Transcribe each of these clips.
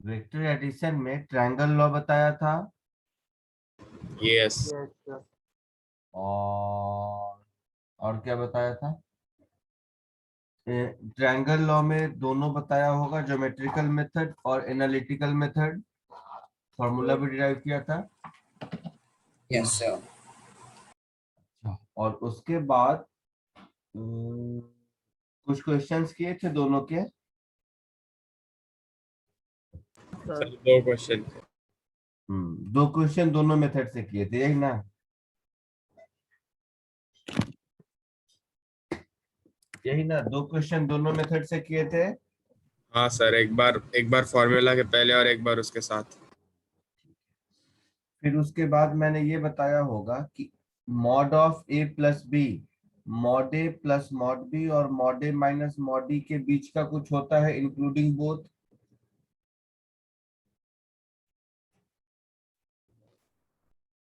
Vector addition में triangle law बताया था। यस। Yes, sir. और क्या बताया था? ट्रायंगल लॉ में दोनों बताया होगा, ज्योमेट्रिकल मेथड और एनालिटिकल मेथड। फॉर्मूला भी डिराइव किया था। Yes sir. और उसके बाद कुछ क्वेश्चंस किए थे दोनों के। सर 2 क्वेश्चन थे। दो क्वेश्चन दोनों मेथड से किए थे, यही ना? यही ना, दो क्वेश्चन दोनों मेथड से किए थे। हाँ सर, एक बार फॉर्मूला के पहले और एक बार उसके साथ। फिर उसके बाद मैंने ये बताया होगा कि mod of A plus B, mod A plus mod B और mod A minus mod D के बीच का कुछ होता है, इंक्लूडिंग बोथ।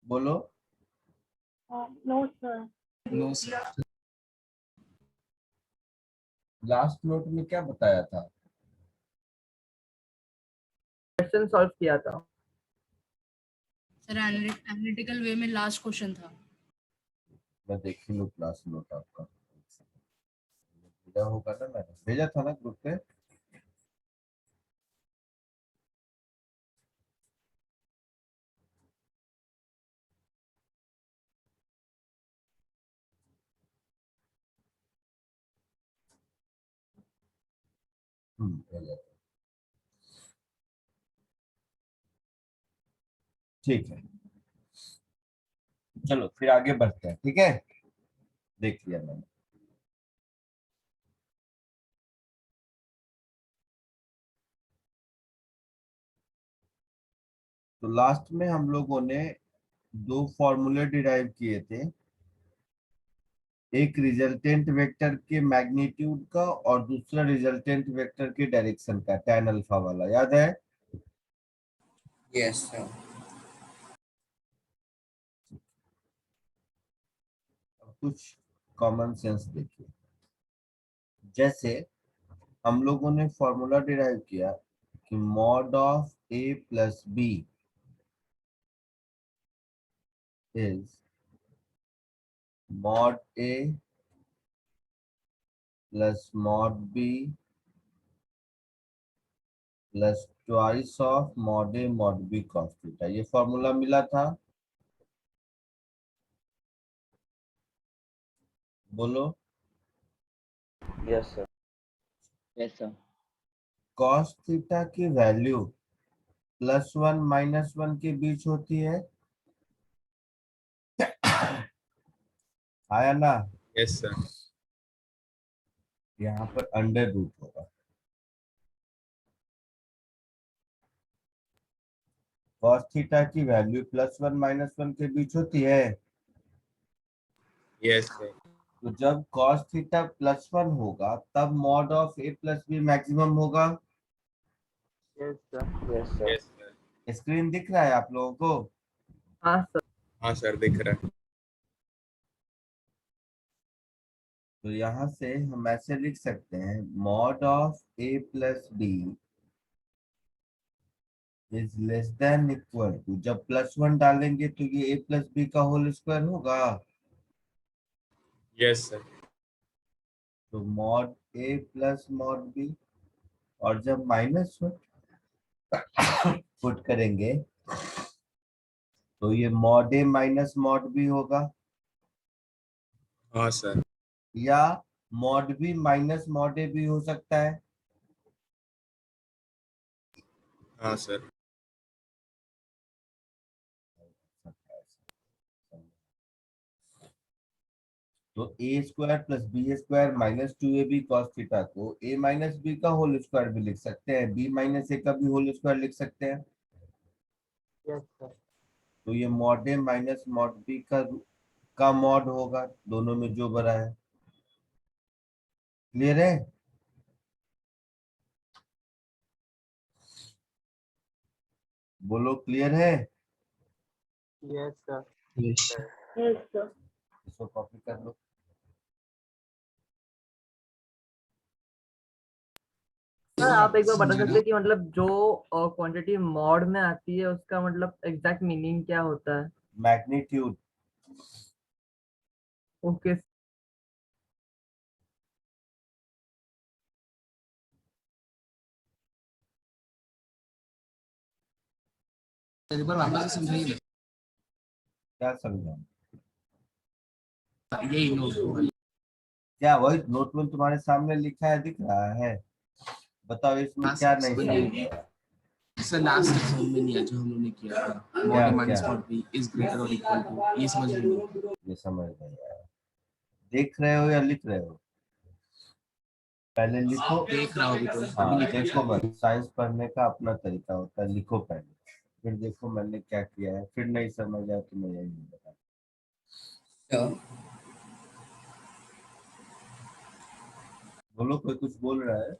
बोलो। No, sir. No sir. Last note में क्या बताया था? क्वेश्चन सॉल्व किया था। सर एनालिटिकल वे में लास्ट क्वेश्चन था। मैं देख लूँ क्लास नोट आपका। भेजा होगा ना, मैंने भेजा था ना ग्रुप पे। भेजा था। ठीक है, चलो फिर आगे बढ़ते हैं। ठीक है, देख लिया मैंने। तो लास्ट में हम लोगों ने दो फॉर्मूले डिराइव किए थे, एक रिजल्टेंट वेक्टर के मैग्नीट्यूड का और दूसरा रिजल्टेंट वेक्टर के डायरेक्शन का, tan अल्फा वाला, याद है? Yes sir. अब कुछ कॉमन सेंस देखिए। जैसे हम लोगों ने फॉर्मूला डिराइव किया कि mod of A plus B is mod A plus mod B plus twice of mod A mod B cos theta. ये फॉर्मूला मिला था। बोलो। Yes sir. Yes sir. Cos theta की वैल्यू +1 -1 के बीच होती है, आया ना? Yes sir. यहाँ पर अंडर रूट होगा। कॉस थीटा की वैल्यू +1 -1 के बीच होती है। Yes sir. तो जब कॉस थीटा +1 होगा तब mod of A plus B maximum होगा। Yes sir. Yes sir. Yes sir. Screen दिख रहा है आप लोगों को? हाँ सर। हाँ सर, दिख रहा है। तो यहाँ से हम ऐसे लिख सकते हैं, mod of A plus B is less than equal to, जब +1 डालेंगे तो ये ए प्लस बी का होल स्क्वायर होगा। Yes sir. तो mod A plus mod B, और जब माइनस पुट करेंगे तो ये mod A minus mod B होगा, हाँ सर। या mod B minus mod A भी हो सकता है। हाँ सर। तो A square plus B square -2ab cos theta को a माइनस बी का होल स्क्वायर भी लिख सकते हैं, b माइनस ए का भी होल स्क्वायर लिख सकते हैं। Yes sir. तो ये mod A minus mod B का मॉड होगा, दोनों में जो बड़ा है। क्लियर है? बोलो, क्लियर है? Yes sir. Yes, sir. इसको कॉपी कर लो। सर आप एक बार बता समझे ना? सकते हैं कि मतलब जो क्वांटिटी मॉड में आती है उसका मतलब एग्जैक्ट मीनिंग क्या होता है? मैग्नीट्यूड। ओके एक बार वापस से समझाइए क्या समझा? ना। यही नोट क्या वही नोट में तुम्हारे सामने लिखा है, दिख रहा है? बताओ इसमें क्या नहीं समझा? सर लास्ट एग्जाम में नहीं है जो हम लोगों ने किया था, मॉड क्या ए माइनस क्या? मॉड बी इज ग्रेटर और इक्वल टू, ये समझ लीजिए। ये समझ नहीं आया। देख रहे हो या लिख रहे हो? पहले लिखो। देख रहा हूँ अभी तो, हाँ अभी लिख देखो, मत। साइंस पढ़ने का अपना तरीका होता है, लिखो पहले, फिर देखो मैंने क्या किया है, फिर नहीं समझ आया तो मैं यही नहीं बता। तो बोलो, कोई कुछ बोल रहा है?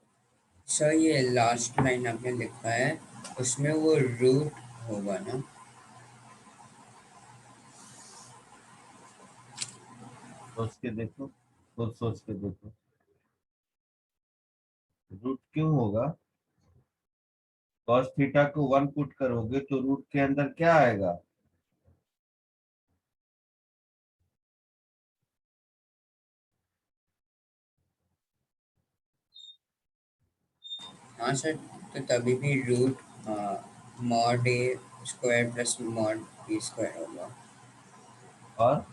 सर ये लास्ट लाइन आपने लिखा है, उसमें वो रूट होगा ना? सोच के देखो, खुद सोच के देखो। रूट क्यों होगा? cos थीटा को 1 पुट करोगे तो रूट के अंदर क्या आएगा? हाँ सर, तो तभी भी root mod A square plus mod B square होगा, और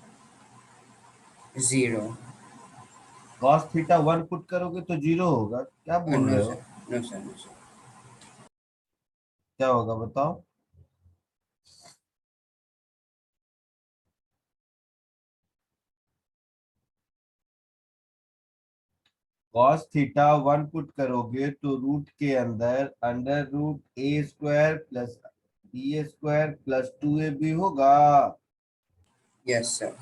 0। cos थीटा 1 पुट करोगे तो 0 होगा, क्या बोल नो रहे हो? Sir, no sir, no sir. क्या होगा बताओ? cos थीटा 1 पुट करोगे तो रूट के अंदर under root A square plus B square plus 2ab होगा, yes sir.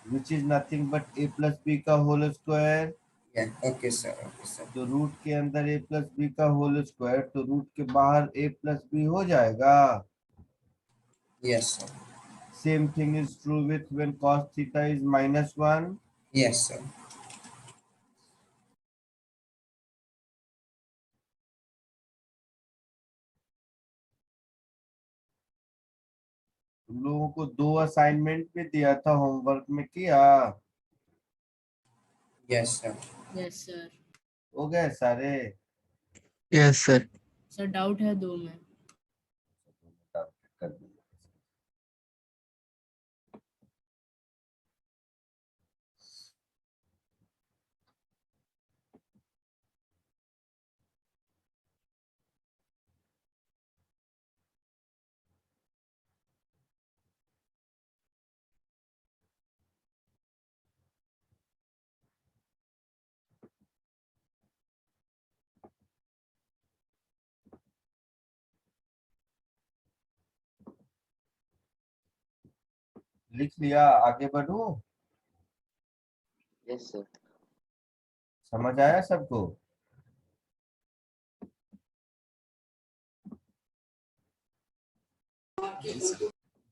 Which is nothing but a plus B का होल स्क्वायर। या ओके सर, ओके सर। तो रूट के अंदर a प्लस बी का होल स्क्वायर, तो रूट के बाहर a प्लस बी हो जाएगा। Yes sir, same thing is true with when cos theta is -1। Yes sir. तुम लोगों को 2 असाइनमेंट में दिया था, होमवर्क में किया? Yes sir. Yes sir. हो गए सारे? Yes sir. सर डाउट है 2 में। कर दिया। लिख लिया, आगे बढ़ो। Yes sir. समझ आया सबको?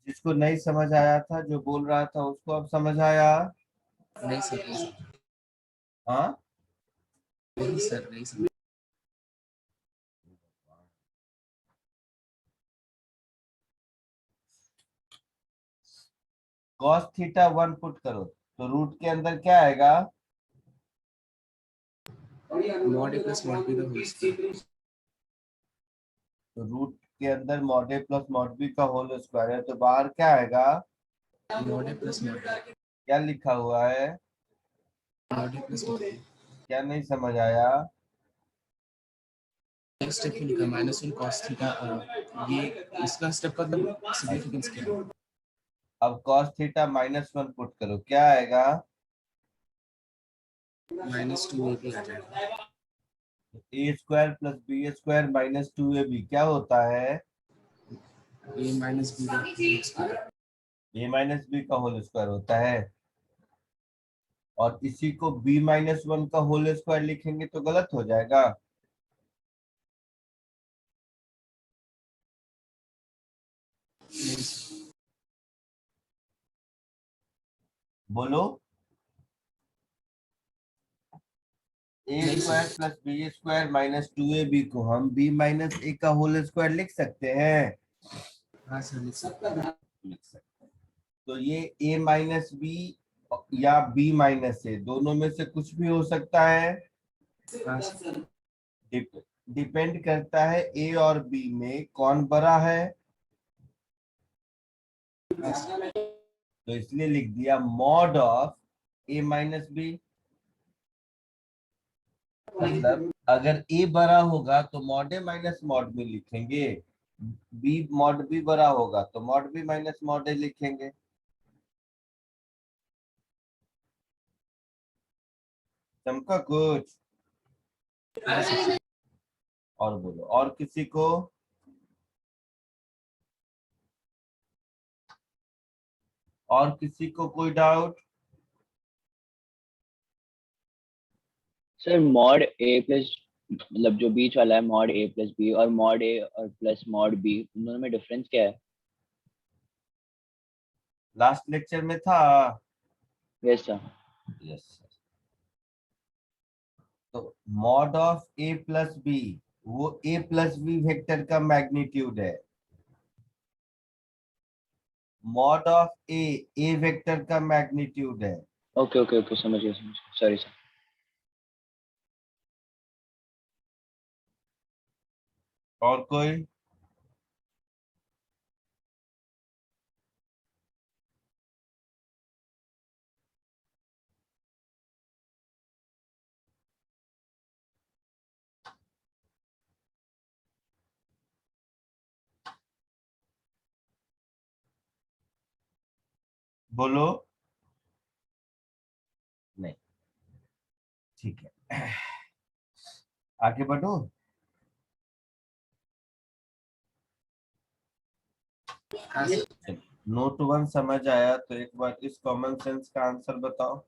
जिसको नहीं समझ आया था, जो बोल रहा था, उसको अब समझ आया? नहीं सर, नहीं सर, हाँ। नहीं सर, नहीं सर। cos थीटा 1 पुट करो तो रूट के अंदर क्या आएगा? Mod A plus mod B का होल स्क्वायर। तो रूट के अंदर mod A plus mod B का होल स्क्वायर है, तो बाहर क्या आएगा? Mod A plus mod B. क्या लिखा हुआ है? Mod A plus mod B. क्या नहीं समझ आया? नेक्स्ट स्टेप में लिखा -1 cos थीटा, ये इसका स्टेप का मतलब सिग्निफिकेंस क्या है? अब cos थीटा -1 पुट करो, क्या आएगा? -2ab आ जाएगा। A square plus B square -2ab क्या होता है? a माइनस बी का whole square. a minus B का होल स्क्वायर होता है। और इसी को b-1 का होल स्क्वायर लिखेंगे तो गलत हो जाएगा। बोलो। A square plus B square minus 2ab को हम b माइनस a का होल स्क्वायर लिख सकते हैं। लिख सकते हैं। तो ये a माइनस बी या b माइनस a दोनों में से कुछ भी हो सकता है। डिपेंड करता है a और b में कौन बड़ा है, तो इसलिए लिख दिया mod of a minus B. मतलब अगर a बड़ा होगा तो mod a minus mod b लिखेंगे, b मॉड b बड़ा होगा तो mod b minus mod a लिखेंगे। चमका कुछ और बोलो, और किसी को? और किसी को कोई doubt? Sir mod A plus मतलब जो बीच वाला है मॉड ए प्लस बी और मॉड ए और प्लस मॉड बी उन दोनों में डिफरेंस क्या है? लास्ट लेक्चर में था। Yes sir. यस। तो mod of A plus B वो ए प्लस बी वेक्टर का मैग्नीट्यूड है। मॉड ऑफ ए वेक्टर का मैग्नीट्यूड है। ओके ओके ओके समझ गया सॉरी सर। और कोई? बोलो। नहीं, ठीक है, आगे बढ़ो। नोट 1 समझ आया तो एक बार इस कॉमन सेंस का आंसर बताओ।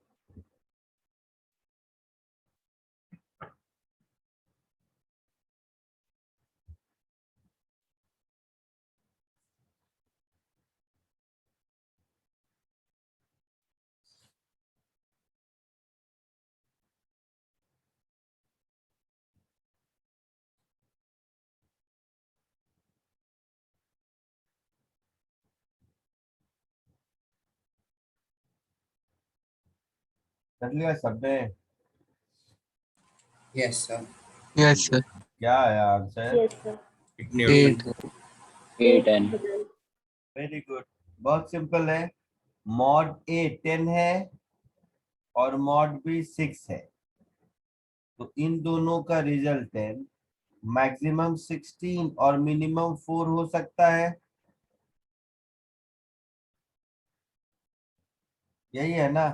कर लिया सबने? Yes, sir. Yes sir. क्या आया answer? Yes, sir. Newton. 8 very good. बहुत सिंपल है। मॉड ए 10 है और मॉड बी 6 है, तो इन दोनों का रिजल्टेंट मैक्सिमम 16 और मिनिमम 4 हो सकता है। यही है ना?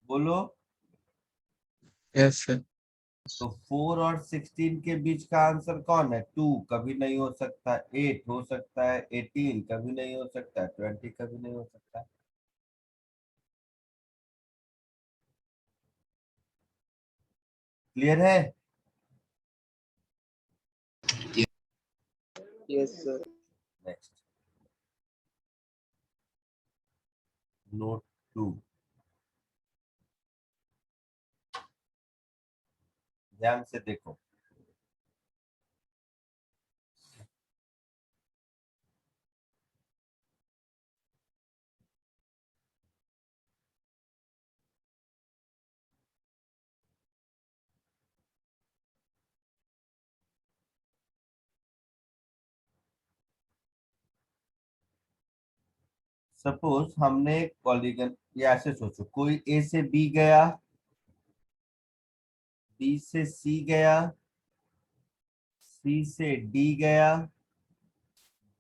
बोलो। Yes sir. तो 4 और 16 के बीच का आंसर कौन है? 2 कभी नहीं हो सकता, 8 हो सकता है, 18 कभी नहीं हो सकता, 20 कभी नहीं हो सकता। क्लियर है? Yes sir. नेक्स्ट नोट 2, ध्यान से देखो। सपोज हमने एक पॉलीगन, या ऐसे सोचो, कोई ए से बी गया, बी से सी गया, सी से डी गया,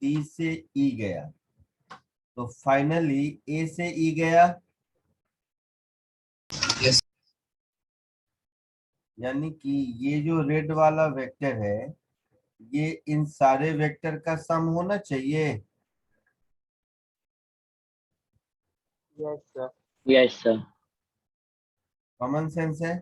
डी से ई गया, तो फाइनली ए से ई गया। यस। यानी कि ये जो रेड वाला वेक्टर है ये इन सारे वेक्टर का सम होना चाहिए। Yes sir. Yes sir. Common sense है।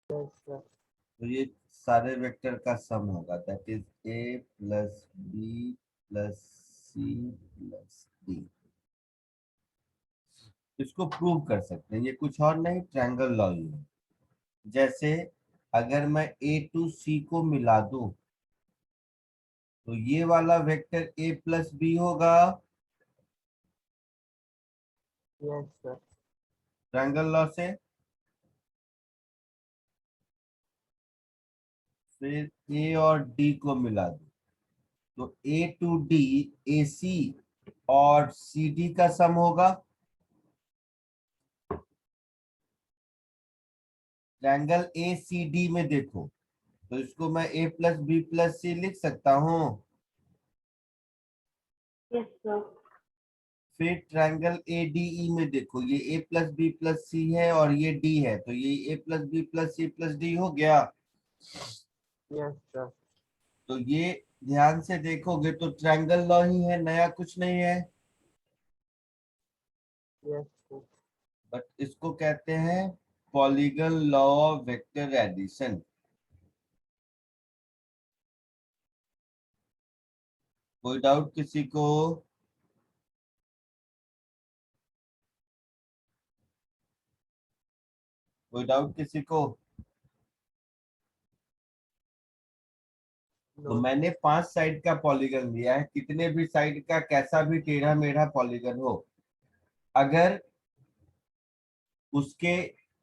Yes sir. तो ये सारे वेक्टर का सम होगा, that is A plus B plus C plus D. इसको प्रूव कर सकते हैं, ये कुछ और नहीं ट्रायंगल लॉ ही है। जैसे अगर मैं ए टू सी को मिला दूं तो ये वाला वेक्टर ए प्लस बी होगा यस सर। ट्रायंगल लॉ से। फिर ए और डी को मिला दूं तो ए टू डी ए सी और सी डी का सम होगा। ट्रायंगल ए सी डी में देखो तो इसको मैं A plus B plus C लिख सकता हूँ। Yes, sir. फिर ट्रायंगल ए डी ई में देखो, ये A plus B plus C है और ये डी है, तो ये A plus B plus C plus D हो गया। Yes sir. तो ये ध्यान से देखोगे तो ट्रायंगल लॉ ही है, नया कुछ नहीं है। Yes sir. बट इसको कहते हैं polygon law of vector addition. कोई डाउट किसी को? कोई डाउट किसी को? तो मैंने 5 साइड का पॉलीगन लिया है, कितने भी साइड का कैसा भी टेढ़ा मेढ़ा पॉलीगन हो, अगर उसके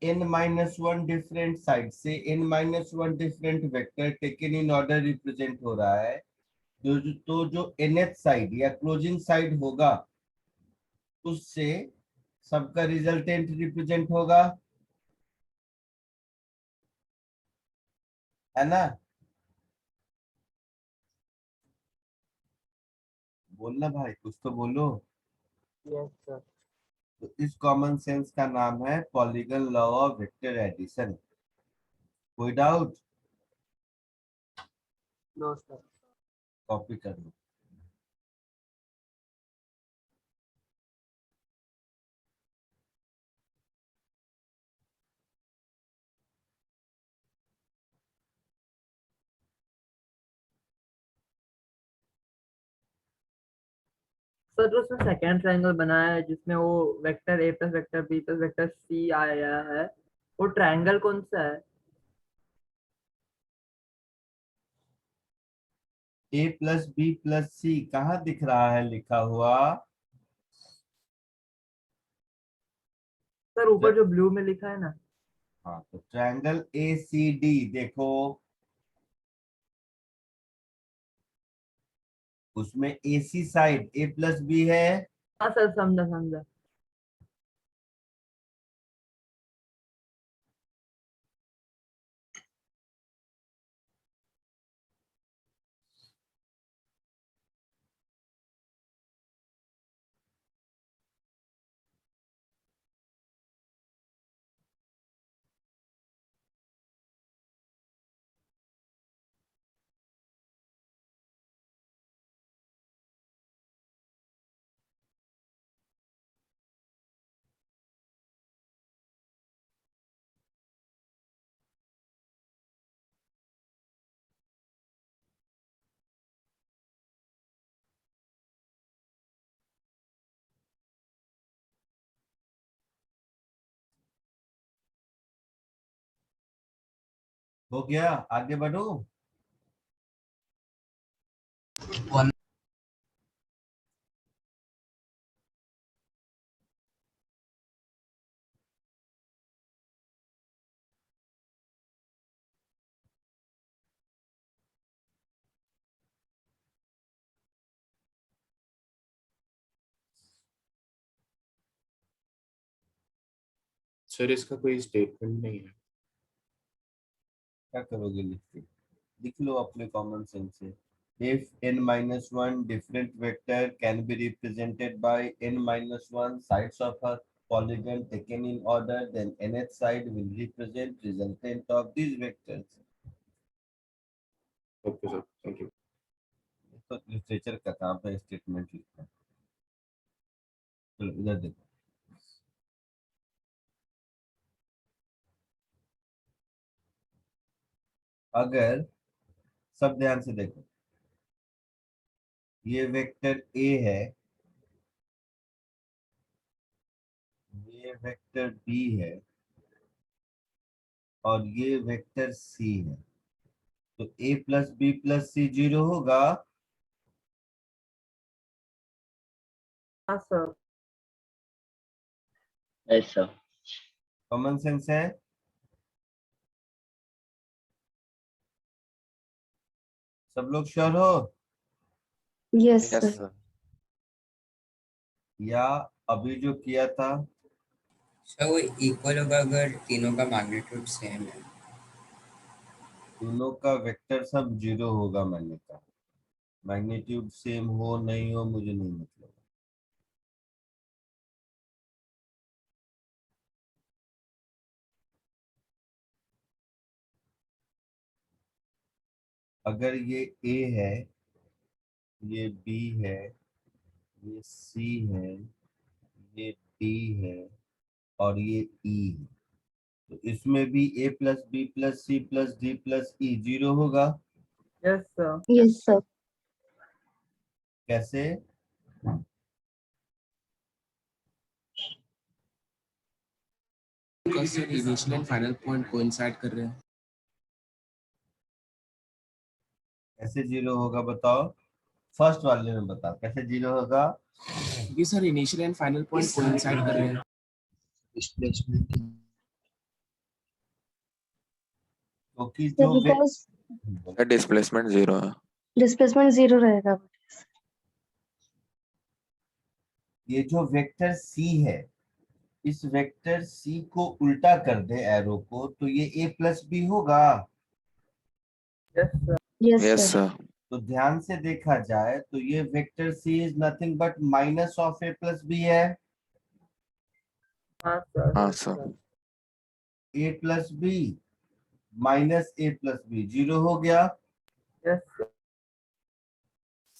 n-1 डिफरेंट साइड से n-1 different vector taken in order represent हो रहा है, तो जो nth साइड या क्लोजिंग साइड होगा उससे सबका रिजल्टेंट रिप्रेजेंट होगा, है ना? बोलना भाई, कुछ तो बोलो। Yes sir. तो इस कॉमन सेंस का नाम है polygon law of vector addition. कोई डाउट? No sir. कॉपी कर लो। सर जो उसमें सेकेंड ट्रायंगल बनाया है जिसमें वो vector A plus vector B plus vector C आया है, वो ट्रायंगल कौन सा है? A plus B plus C कहाँ दिख रहा है लिखा हुआ? सर ऊपर जो ब्लू में लिखा है ना। हाँ, तो ट्रायंगल ए सी डी देखो, उसमें ए सी साइड ए प्लस बी है, हाँ सर, समझा समझा। हो गया? आगे बढ़ो। सर इसका कोई स्टेटमेंट नहीं है। क्या करोगे लिख के? लिख लो अपने कॉमन सेंस से। If n-1 different vector can be represented by n-1 sides of a polygon taken in order, then nth side will represent resultant of these vectors. Okay sir, thank you. तो literature का काम है statement लिखना। चलो इधर देखो, अगर सब ध्यान से देखो, ये वेक्टर ए है, वेक्टर बी है और ये वेक्टर सी है, तो ए प्लस बी प्लस सी 0 होगा। हाँ sir. Yes sir. Common sense है। सब लोग श्योर हो? Yes, yes sir. सर। या अभी जो किया था? सर वो इक्वल होगा अगर तीनों का मैग्नीट्यूड सेम है। दोनों का वेक्टर सब 0 होगा, मैंने कहा। मैग्नीट्यूड सेम हो नहीं हो मुझे नहीं मतलब। अगर ये ए है, ये बी है, ये सी है, ये डी है और ये ई है, तो इसमें भी A plus B plus C plus D plus E 0 होगा। Yes sir. Yes, sir. कैसे? Because sir initial and final point coincide कर रहे हैं। कैसे 0 होगा बताओ? फर्स्ट वाले में बताओ कैसे 0 होगा। क्योंकि sir initial and final point coincide कर रहे हैं। डिस्प्लेसमेंट क्योंकि So जो because सर डिस्प्लेसमेंट 0 है। displacement 0 रहेगा. ये जो वेक्टर सी है, इस वेक्टर सी को उल्टा कर दे एरो को, तो ये ए प्लस बी होगा। Yes sir. Yes, yes sir. Sir. तो ध्यान से देखा जाए तो ये vector C is nothing but minus of A plus B है। हाँ सर। हाँ yes, sir. sir. A plus B minus A plus B 0 हो गया। Yes sir.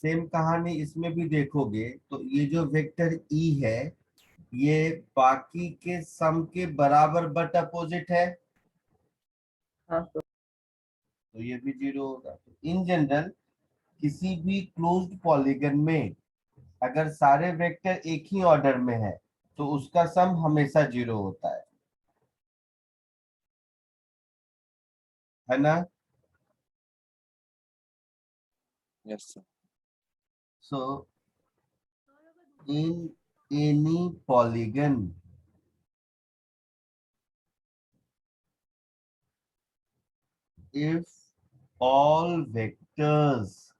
सेम कहानी इसमें भी देखोगे तो ये जो वेक्टर ई है, ये बाकी के सम के बराबर बट अपोजिट है, हाँ सर। तो ये भी 0 होगा। तो इन जनरल किसी भी क्लोज्ड पॉलीगन में अगर सारे वेक्टर एक ही ऑर्डर में है तो उसका सम हमेशा 0 होता है ना? Yes sir. So in any polygon if all vectors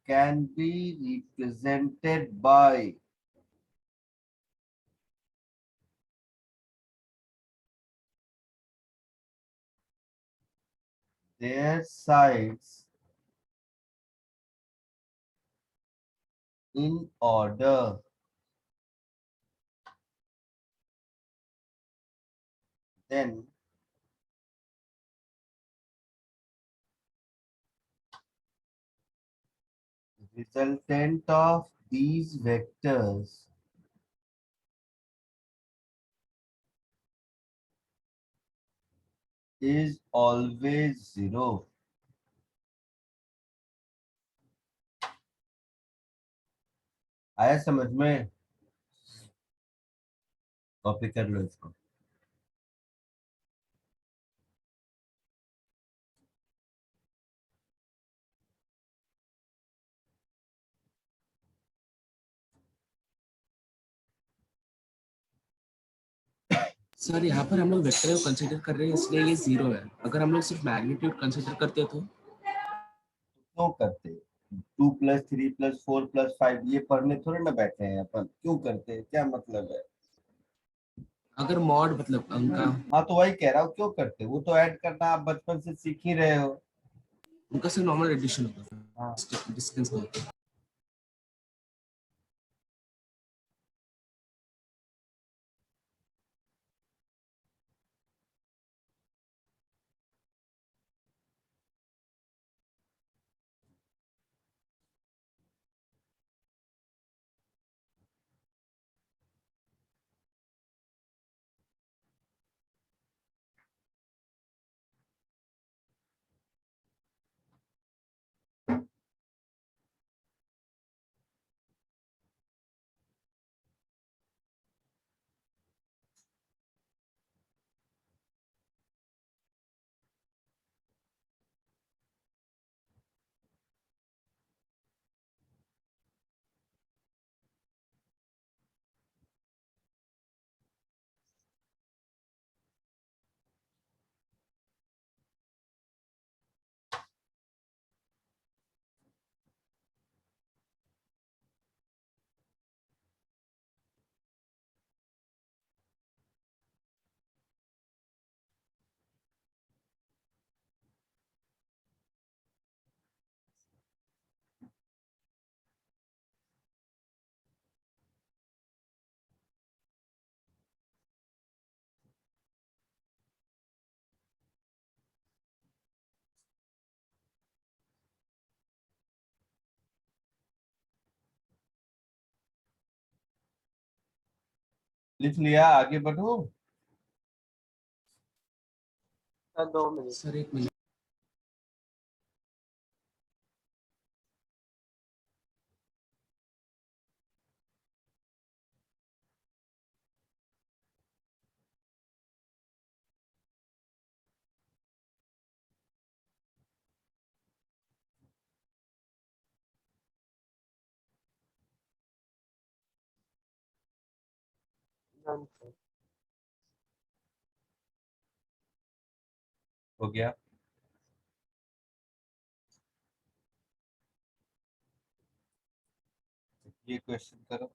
can be represented by their sides in order, then resultant of these vectors is always 0. आया समझ में? कॉपी कर लो इसको। सर यहाँ पर हम लोग वेक्टर को कंसीडर कर रहे हैं इसलिए ये 0 है। अगर हम लोग सिर्फ मैग्नीट्यूड कंसीडर करते तो क्यों करते? 2 प्लस 3 प्लस 4 प्लस 5 ये पढ़ने थोड़े ना बैठे हैं अपन, क्यों करते? क्या मतलब है? अगर मॉड मतलब उनका हाँ तो वही कह रहा हूँ, क्यों करते? वो तो ऐड करना आप बचपन से सीख ही रहे हो। उनका सिर्फ नॉर्मल एडिशन होता हाँ। है, डिस्टेंस नहीं होता। लिख लिया, आगे बढ़ो। सर एक मिनट। हो गया। ये क्वेश्चन करो।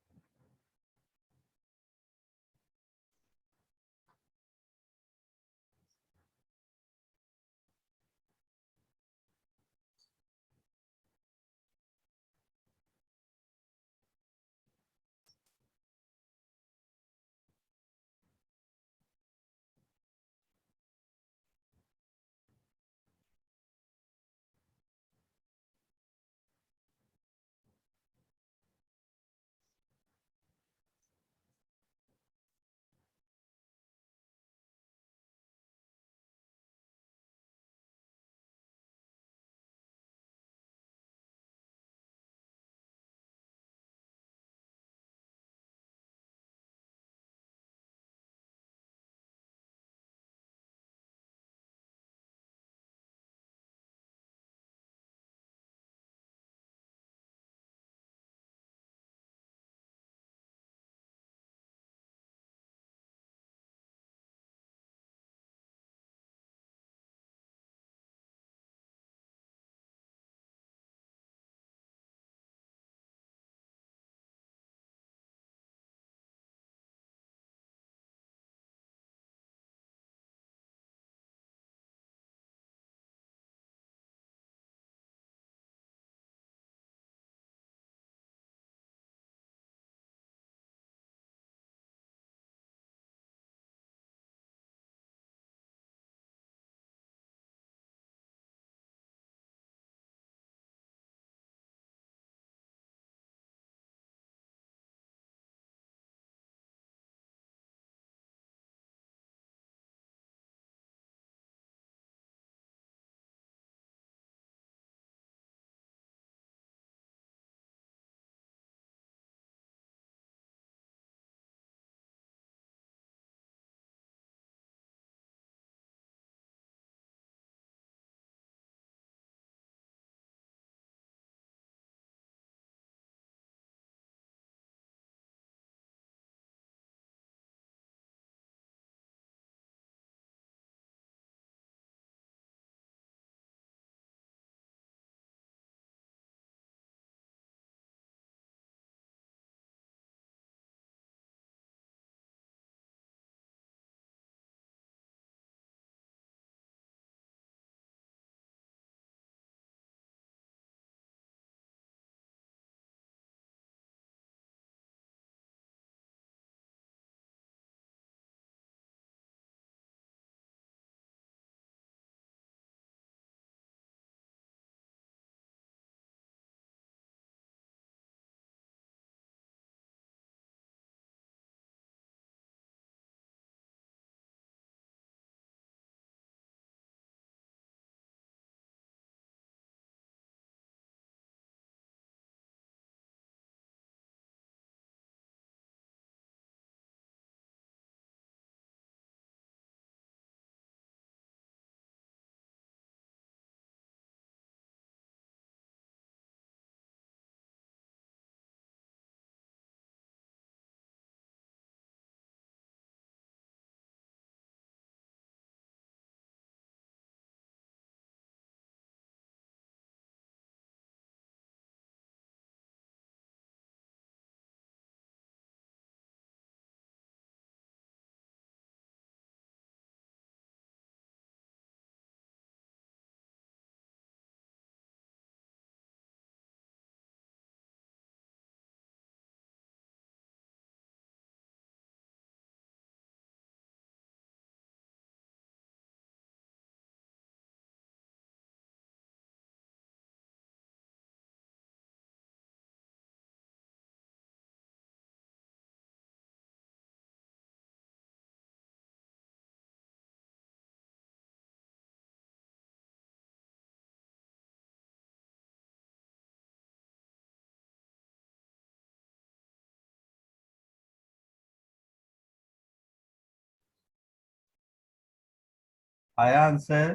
आया आंसर?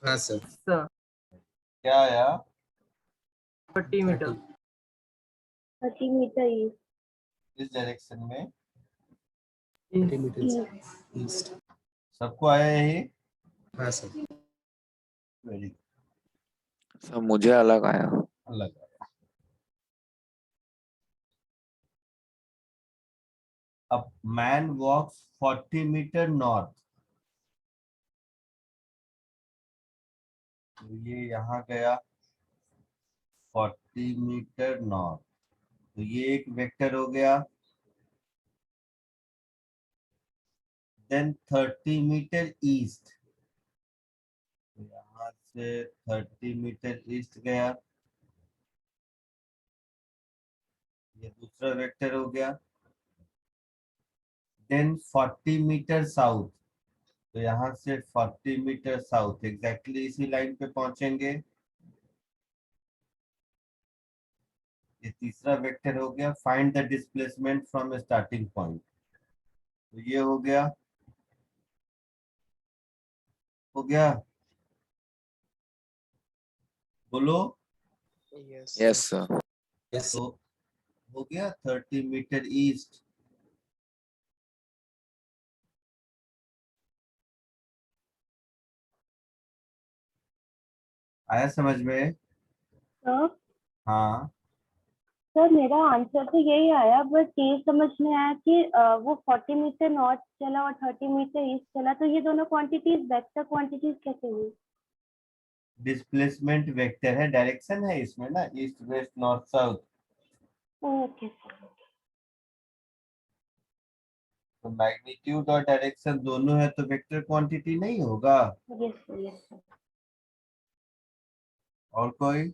हाँ सर सर क्या आया? 30 मीटर 30 मीटर इस डायरेक्शन में 30 मीटर ईस्ट। ईस्ट। सबको आया यही? हाँ सर वेरी सर मुझे अलग आया। अलग आया। अब मैन वॉक्स 40 मीटर नॉर्थ, तो ये यहाँ गया 40 मीटर नॉर्थ, तो ये एक वेक्टर हो गया। देन 30 मीटर ईस्ट, तो यहाँ से 30 मीटर ईस्ट गया, ये दूसरा वेक्टर हो गया। देन 40 मीटर साउथ, तो यहाँ से 40 मीटर साउथ एग्जैक्टली इसी लाइन पे पहुंचेंगे, ये तीसरा वेक्टर हो गया। Find the displacement from starting point, तो ये हो गया बोलो। Yes sir. यस तो हो गया 30 मीटर ईस्ट, आया समझ में? सर हाँ सर मेरा आंसर तो यही आया, बस ये समझ में आया कि वो 40 मीटर नॉर्थ चला और 30 मीटर ईस्ट चला, तो ये दोनों क्वांटिटीज वेक्टर क्वांटिटीज कैसे हुई? डिस्प्लेसमेंट वेक्टर है, डायरेक्शन है इसमें ना, east west north south, okay sir. तो मैग्नीट्यूड और डायरेक्शन दोनों है तो वेक्टर क्वांटिटी नहीं होगा। Yes sir yes sir. और कोई?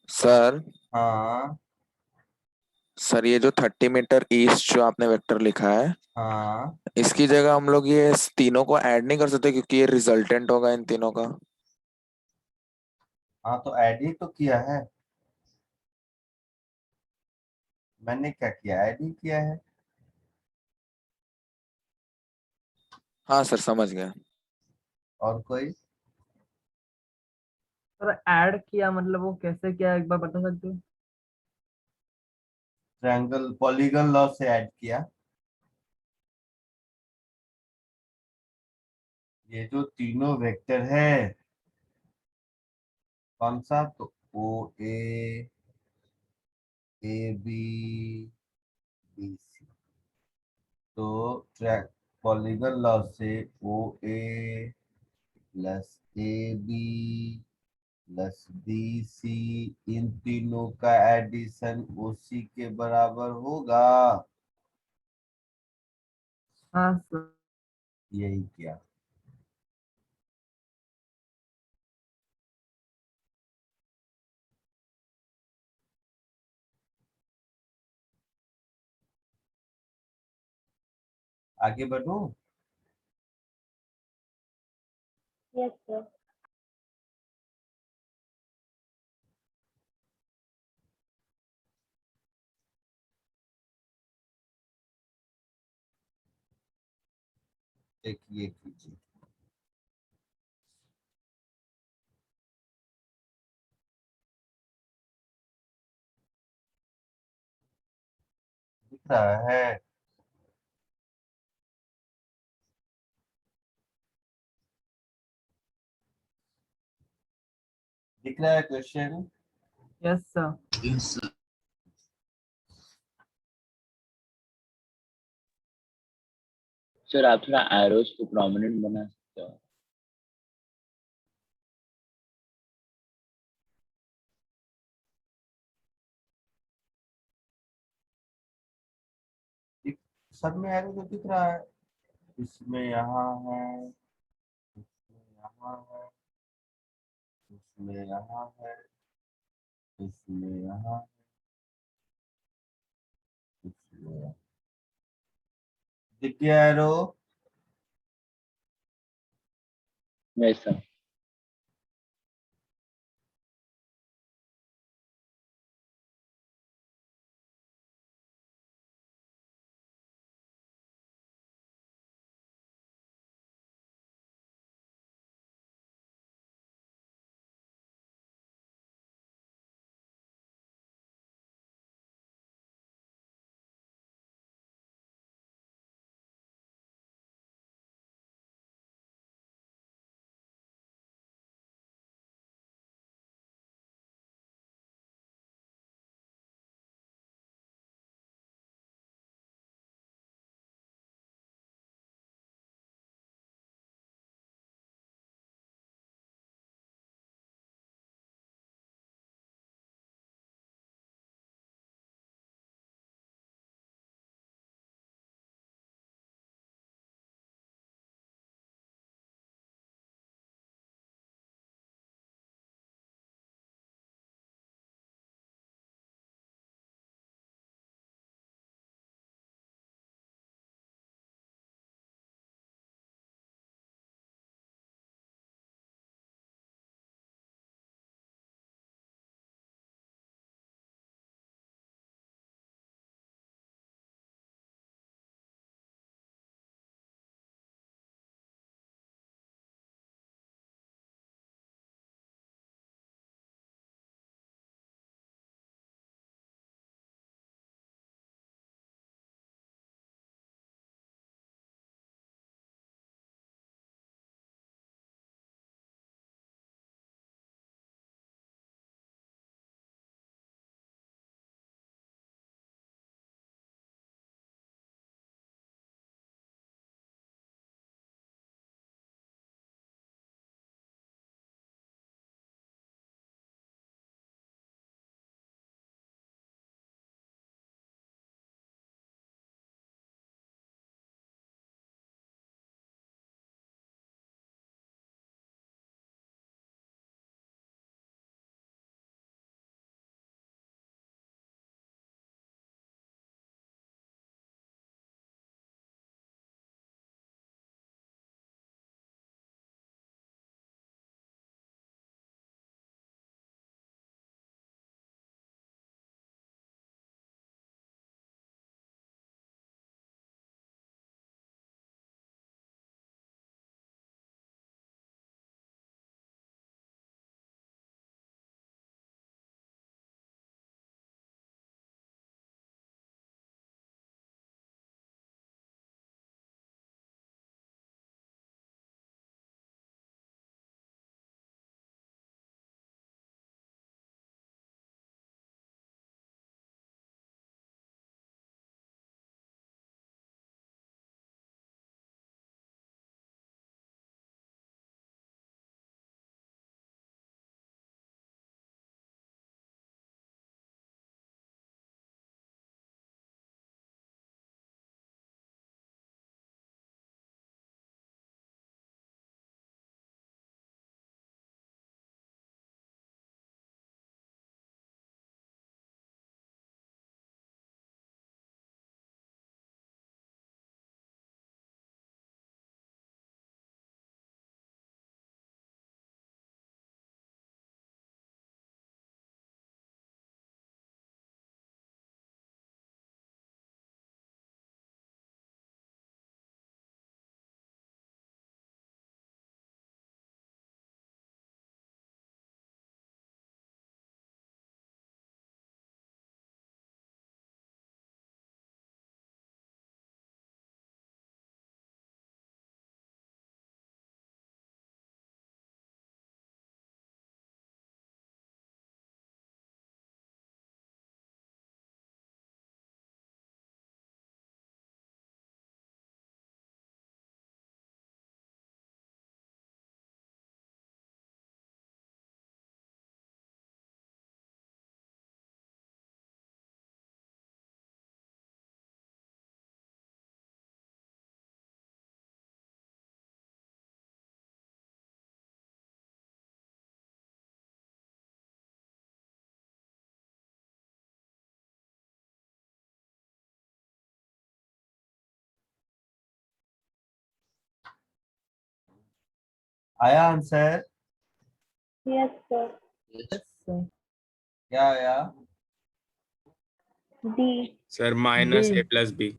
सर हाँ सर ये जो 30 मीटर ईस्ट जो आपने वेक्टर लिखा है, हाँ इसकी जगह हम लोग ये तीनों को ऐड नहीं कर सकते क्योंकि ये रिजल्टेंट होगा इन तीनों का। हाँ, तो ऐड ही तो किया है मैंने, क्या किया, ऐड ही किया है। हाँ सर समझ गया। और कोई? सर ऐड किया मतलब वो कैसे किया, एक बार बता सकते हो? ट्रायंगल पॉलीगन लॉ से ऐड किया। ये जो तीनों वेक्टर है, कौन सा, तो ओ ए बी बी सी, तो ट्रैक पॉलीगन लॉ से O A plus A B plus B C, इन तीनों का एडिशन ओसी के बराबर होगा। हाँ सर। यही किया। आगे बढ़ूं? Yes sir. देखिए कीजिए, दिख रहा है? दिख रहा है question? Yes sir. Yes sir. Sir आप थोड़ा एरोज को प्रोमिनेंट बना सकते हो? सब में एरो तो दिख रहा है, इसमें यहाँ है, इसमें यहाँ है, इसमें यहाँ है, इसमें यहाँ है, इसमें यहाँ। दिख गया एरो? Yes sir. आया आंसर? Yes sir. सर क्या आया? D. Sir minus D. A plus B.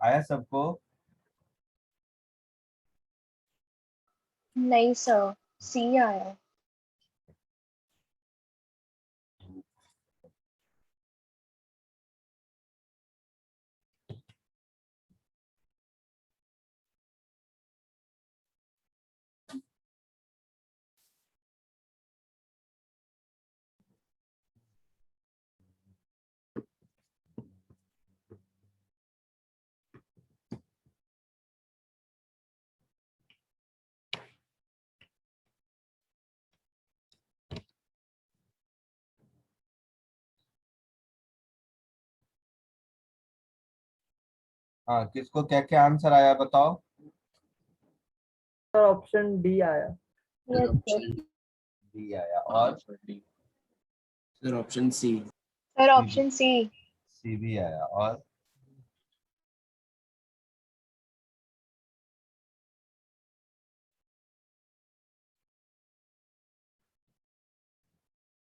आया सबको? नहीं सर, सी आया। हाँ, किसको क्या क्या आंसर आया बताओ? सर ऑप्शन डी आया। Yes sir. ऑप्शन डी आया। और sir option C. Sir option C. C भी आया। और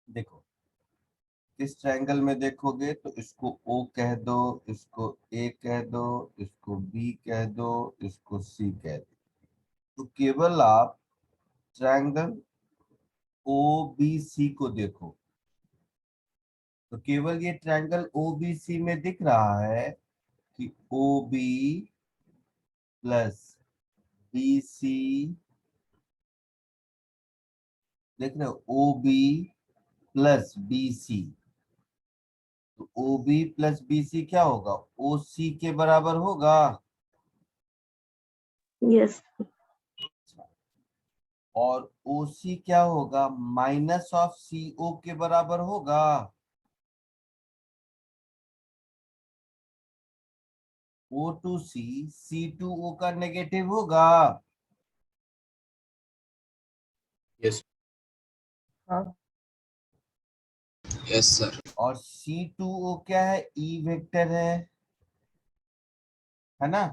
देखो, इस ट्रायंगल में देखोगे तो इसको ओ कह दो, इसको ए कह दो, इसको बी कह दो, इसको सी कह दो। तो केवल आप ट्रायंगल ओ बी सी को देखो, तो केवल ये ट्रायंगल ओ बी सी में दिख रहा है कि O B plus B C, देख रहे हो, O B plus B C. तो O B plus B C क्या होगा? ओ सी के बराबर होगा। यस। और ओ सी क्या होगा? माइनस ऑफ सी ओ के बराबर होगा। ओ टू सी टू ओ का नेगेटिव होगा। यस। हाँ यस सर। और सी टू ओ क्या है? ई वेक्टर है ना?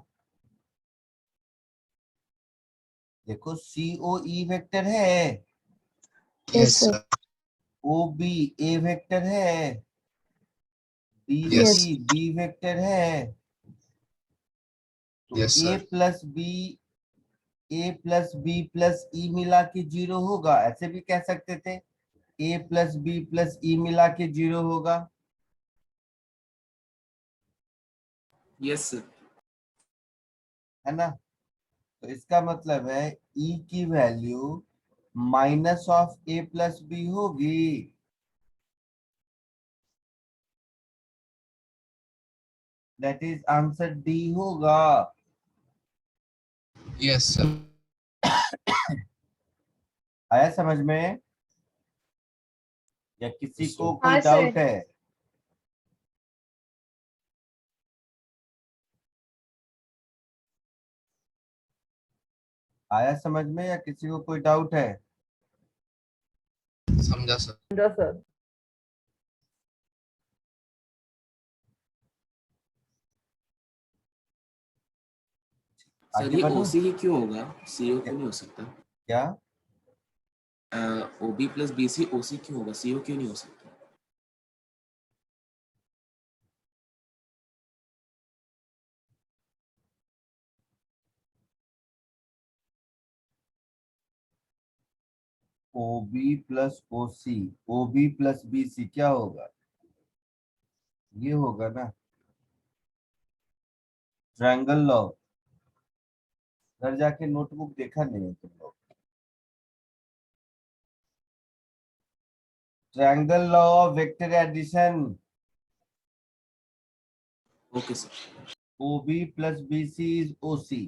देखो, सी ओ ई वेक्टर है, yes sir. O B A vector है, B Yes. C B vector है। तो Yes, A sir. Plus B, A plus B plus E मिला के 0 होगा, ऐसे भी कह सकते थे। A plus B plus E मिला के 0 होगा। Yes sir. है ना? तो इसका मतलब है ई की value minus of A plus B होगी। दैट इज आंसर डी होगा। Yes sir. आया समझ में? या किसी को कोई हाँ सर। डाउट है? आया समझ में या किसी को कोई डाउट है? समझा सर। समझा सर। सर आगे ये बढ़ो। ओसी ही क्यों होगा, सीओ क्यों नहीं हो सकता? क्या? ओबी प्लस बीसी ओसी क्यों होगा, सीओ क्यों नहीं हो सकता? O B plus O C, O B plus B C क्या होगा? ये होगा ना, ट्रायंगल लॉ। घर जाके नोटबुक देखा नहीं है तुम लोग? Triangle law of vector addition. Okay sir. O B plus B C is O C.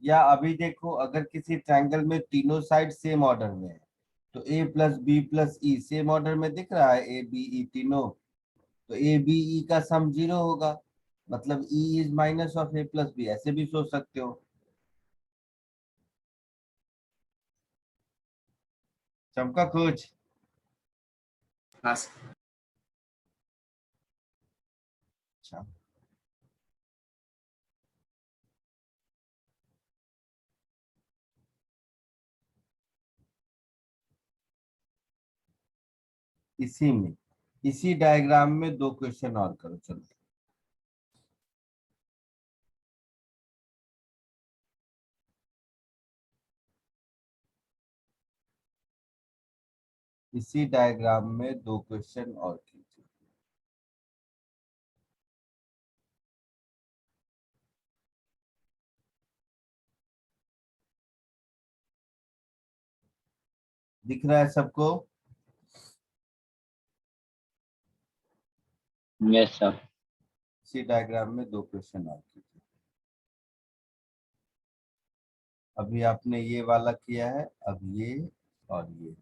या अभी देखो, अगर किसी ट्रायंगल में तीनों साइड सेम ऑर्डर में है, तो ए प्लस बी प्लस ई सेम ऑर्डर में दिख रहा है, ए बी ई तीनों। तो ए बी ई का सम 0 होगा, मतलब E is minus of A plus B, ऐसे भी सोच सकते हो। चमका कुछ? हाँ सर। इसी डायग्राम में 2 क्वेश्चन और करो चलो। इसी डायग्राम में 2 क्वेश्चन और कीजिए। दिख रहा है सबको? Yes sir. इसी डायग्राम में 2 क्वेश्चन और कीजिए। अभी आपने ये वाला किया है, अब ये और ये।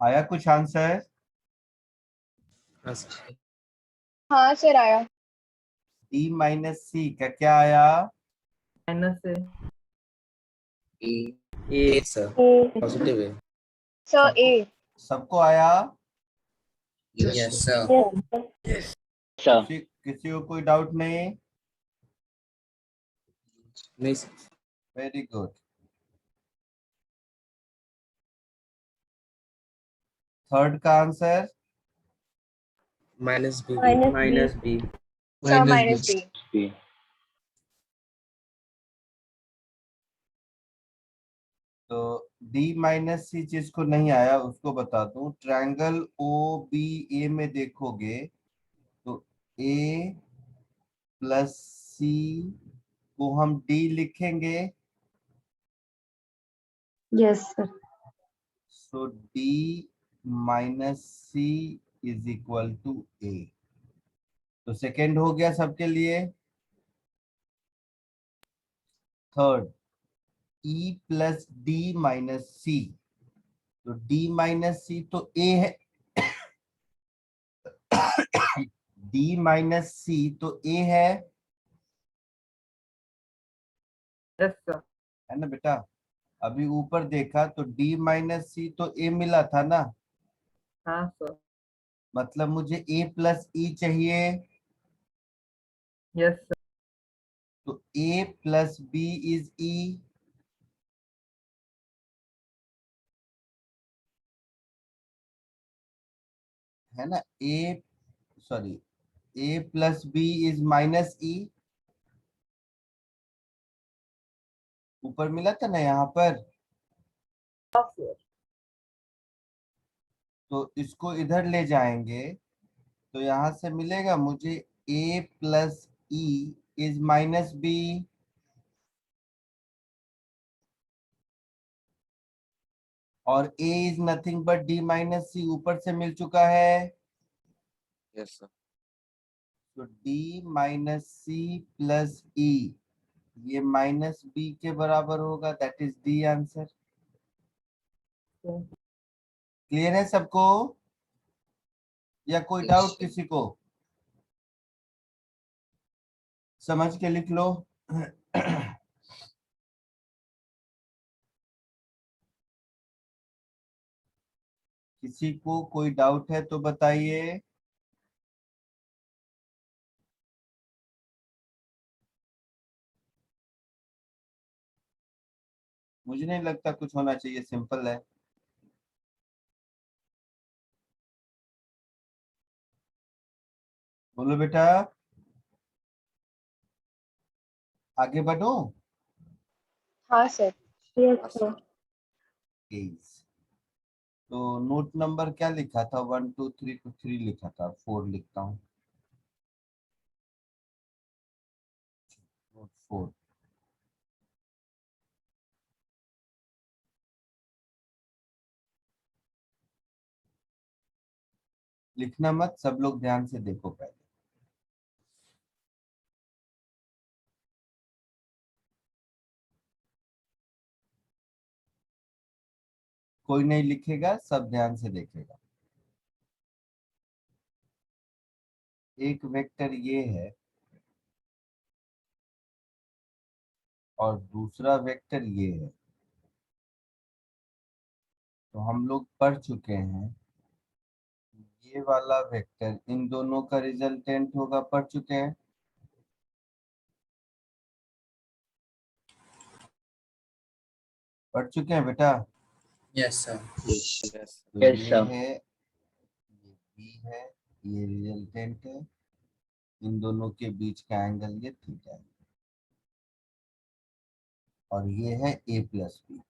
आया कुछ आंसर? हाँ सर। हाँ सर आया। D माइनस सी का क्या आया? माइनस से ए सर, ए पॉजिटिव है। सर ए। सबको आया? Yes, sir. यस सर किसी को कोई डाउट नहीं? नहीं सर। Very good. थर्ड का answer? Minus B. Minus B sir minus B. B. तो D माइनस सी जिसको नहीं आया उसको बता दूं, ट्रायंगल ओ बी ए में देखोगे तो A प्लस सी को हम D लिखेंगे, yes sir so D minus C is equal to A। तो सेकेंड हो गया सबके लिए। Third E plus D minus C, तो D माइनस सी तो A है, D माइनस सी तो A है यस सर। ना बेटा? अभी ऊपर देखा तो D माइनस सी तो A मिला था ना, हाँ सर। मतलब मुझे A प्लस E चाहिए, यस सर। तो A plus B is E, है ना? Sorry, A plus B is minus E, ऊपर मिला था ना यहाँ पर। हाँ सर। तो इसको इधर ले जाएंगे तो यहाँ से मिलेगा मुझे A plus E is minus B, और A is nothing but D minus C ऊपर से मिल चुका है, यस सर। तो D minus C plus E ये माइनस B के बराबर होगा, that is D answer. Clear है सबको या कोई Yes, डाउट sir. किसी को? समझ के लिख लो। किसी को कोई डाउट है तो बताइए। मुझे नहीं लगता कुछ होना चाहिए, सिंपल है। बोलो बेटा, आगे बढ़ो। हाँ सर। Yes sir Please. तो नोट नंबर क्या लिखा था? 1 2 3 को 3 लिखा था, 4 लिखता हूँ। नोट 4। लिखना मत, सब लोग ध्यान से देखो पहले। कोई नहीं लिखेगा, सब ध्यान से देखेगा। एक वेक्टर ये है और दूसरा वेक्टर ये है, तो हम लोग पढ़ चुके हैं ये वाला वेक्टर इन दोनों का रिजल्टेंट होगा, पढ़ चुके हैं। पढ़ चुके हैं बेटा? Yes, sir. यस तो Yes, ये sir. है, ये बी है, ये रिजल्टेंट है, इन दोनों के बीच का एंगल ये थीटा है, और ये है ए प्लस बी।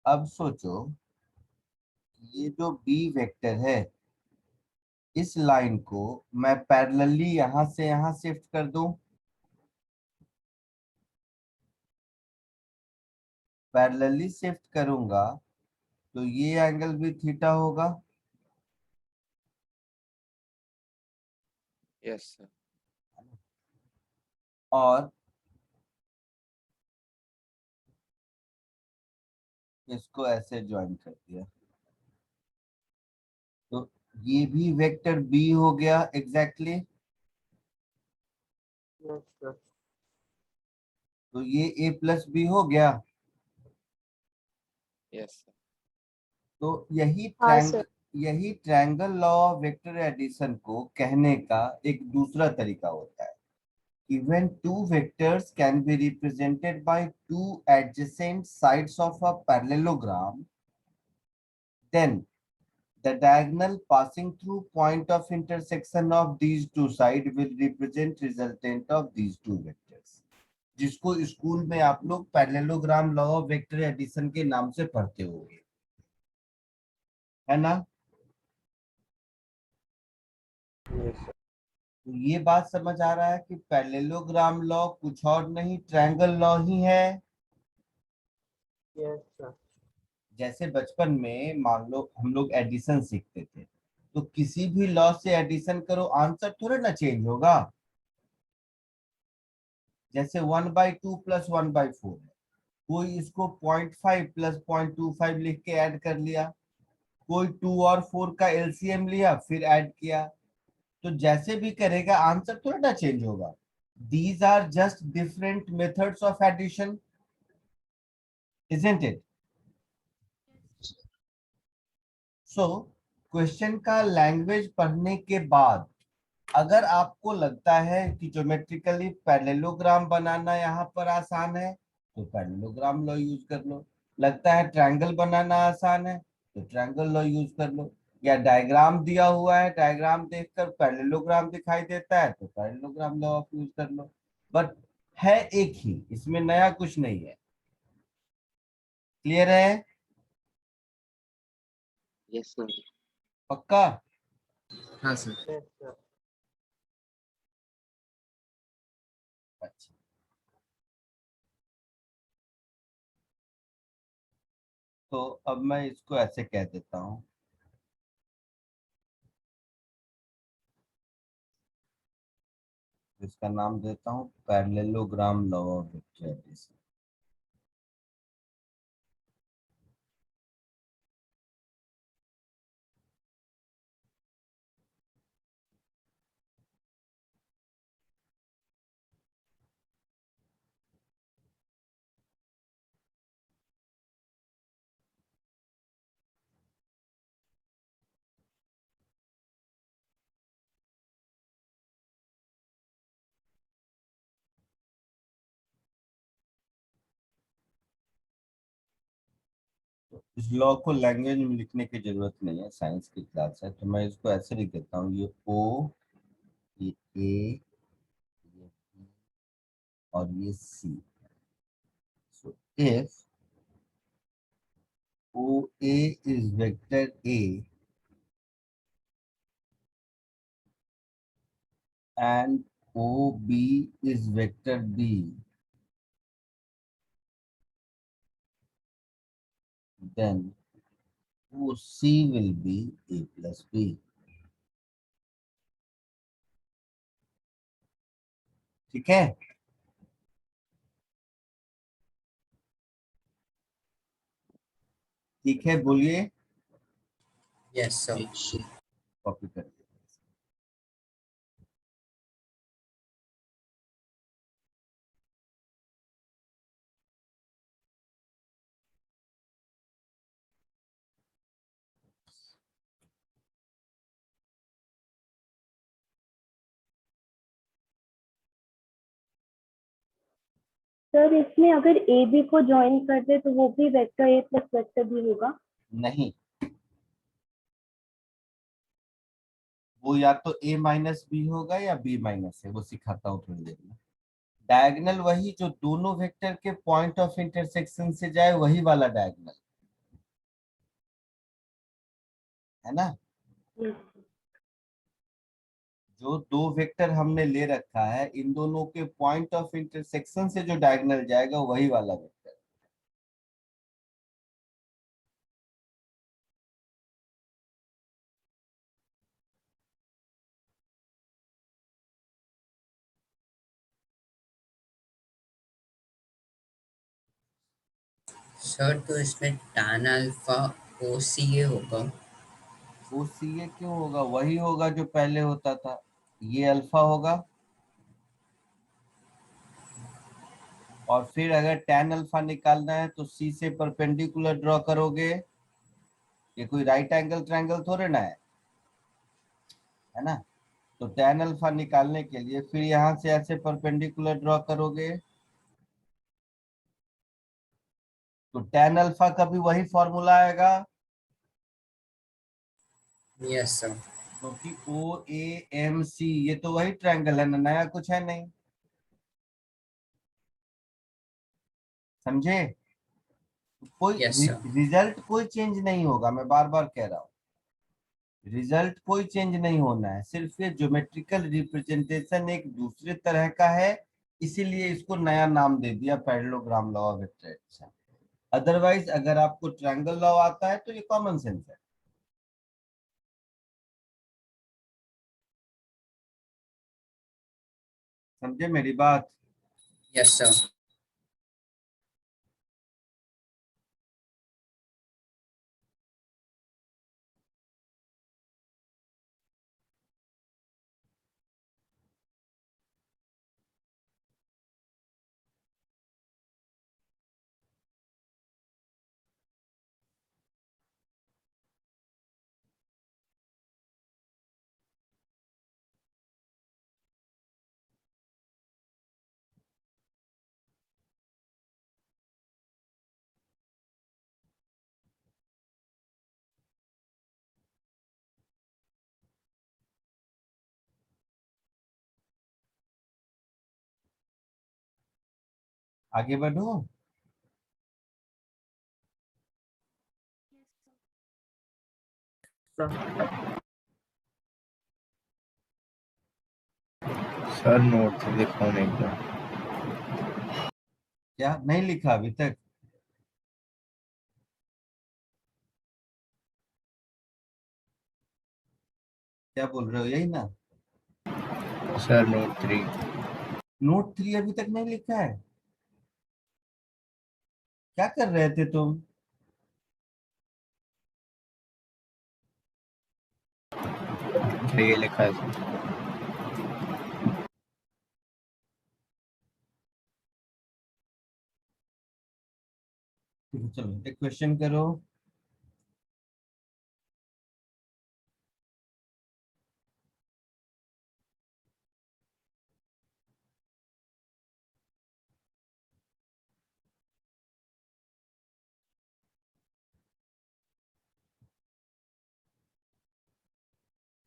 अब सोचो, ये जो बी वेक्टर है, इस लाइन को मैं पैरेलली यहां से यहां शिफ्ट कर दूं, पैरेलली शिफ्ट करूंगा तो ये एंगल भी थीटा होगा। Yes sir. और इसको ऐसे ज्वाइन कर दिया तो ये भी वेक्टर बी हो गया एग्जैक्टली यस सर। तो ये ए प्लस बी हो गया। Yes sir. तो हाँ सर। यही triangle law of vector addition को कहने का एक दूसरा तरीका होता है कि when two vectors can be represented by two adjacent sides of a parallelogram, then the diagonal passing through point of intersection of these two sides will represent resultant of these two vectors, जिसको school में आप लोग parallelogram law of vector addition के नाम से पढ़ते होंगे, है ना। तो ये बात समझ आ रहा है कि पैरेललोग्राम लॉ कुछ और नहीं ट्रायंगल लॉ ही है। Yes sir. जैसे बचपन में मान लो हम लोग एडिशन सीखते थे तो किसी भी लॉ से एडिशन करो आंसर थोड़ा ना चेंज होगा। जैसे 1/2 प्लस 1/4 है, कोई इसको 0.5 प्लस 0.25 लिख के ऐड कर लिया, कोई 2 और 4 का एलसीएम लिया फिर ऐड किया, तो जैसे भी करेगा आंसर थोड़ा ना चेंज होगा। These are just different methods of addition, isn't it. So question का लैंग्वेज पढ़ने के बाद अगर आपको लगता है कि ज्योमेट्रिकली पैरेललोग्राम बनाना यहाँ पर आसान है तो पैरेललोग्राम लॉ यूज कर लो, लगता है ट्रायंगल बनाना आसान है तो ट्रायंगल लॉ यूज कर लो, या डायग्राम दिया हुआ है डायग्राम देखकर पैरेललोग्राम दिखाई देता है तो पैरेललोग्राम लॉ यूज कर लो। बट है एक ही, इसमें नया कुछ नहीं है। क्लियर है? Yes sir. पक्का? हाँ सर। Yes sir. अच्छा, तो अब मैं इसको ऐसे कह देता हूँ, इसका नाम देता हूँ parallelogram law of vector addition. इस लॉ को लैंग्वेज में लिखने की जरूरत नहीं है, साइंस की क्लास है, तो मैं इसको ऐसे लिख देता हूँ, ये ओ, ये ए, ये बी और ये C. So if O A is vector A and OB is vector B, then OC will be A plus B. ठीक है? ठीक है, बोलिए। Yes, sir. कॉपी कर दिया। सर इसमें अगर ए बी को ज्वाइन कर दे तो वो भी vector A plus vector B होगा? नहीं, वो या तो A माइनस बी होगा या B माइनस है, वो सिखाता हूँ थोड़ी देर में। डायगोनल वही जो दोनों वेक्टर के पॉइंट ऑफ इंटरसेक्शन से जाए वही वाला डायगोनल, है ना। जो दो वेक्टर हमने ले रखा है इन दोनों के पॉइंट ऑफ इंटरसेक्शन से जो डायगोनल जाएगा वही वाला वेक्टर। सर तो इसमें tan अल्फा OCA होगा। वो सी ए क्यों होगा, वही होगा जो पहले होता था, ये अल्फा होगा। और फिर अगर tan अल्फा निकालना है तो सी से परपेंडिकुलर ड्रॉ करोगे, ये कोई राइट एंगल ट्रायंगल थोड़े ना है ना। तो tan अल्फा निकालने के लिए फिर यहां से ऐसे परपेंडिकुलर ड्रॉ करोगे, तो tan अल्फा का भी वही फॉर्मूला आएगा, यस सर। क्योंकि ओ ए एम सी ये तो वही ट्रायंगल है ना, नया कुछ है नहीं, समझे। कोई यस सर। रिजल्ट कोई चेंज नहीं होगा, मैं बार बार कह रहा हूँ, रिजल्ट कोई चेंज नहीं होना है, सिर्फ ये ज्योमेट्रिकल रिप्रेजेंटेशन एक दूसरे तरह का है, इसीलिए इसको नया नाम दे दिया parallelogram law of attraction. Otherwise अगर आपको ट्रायंगल लॉ आता है तो ये कॉमन सेंस है। समझे मेरी बात। Yes sir. आगे बढ़ो। सर नोट लिखो नहीं क्या? क्या नहीं लिखा अभी तक? क्या बोल रहे हो, यही ना। Sir note 3। नोट 3 अभी तक नहीं लिखा है, क्या कर रहे थे तुम? ये लिखा है सर। चलो एक क्वेश्चन करो।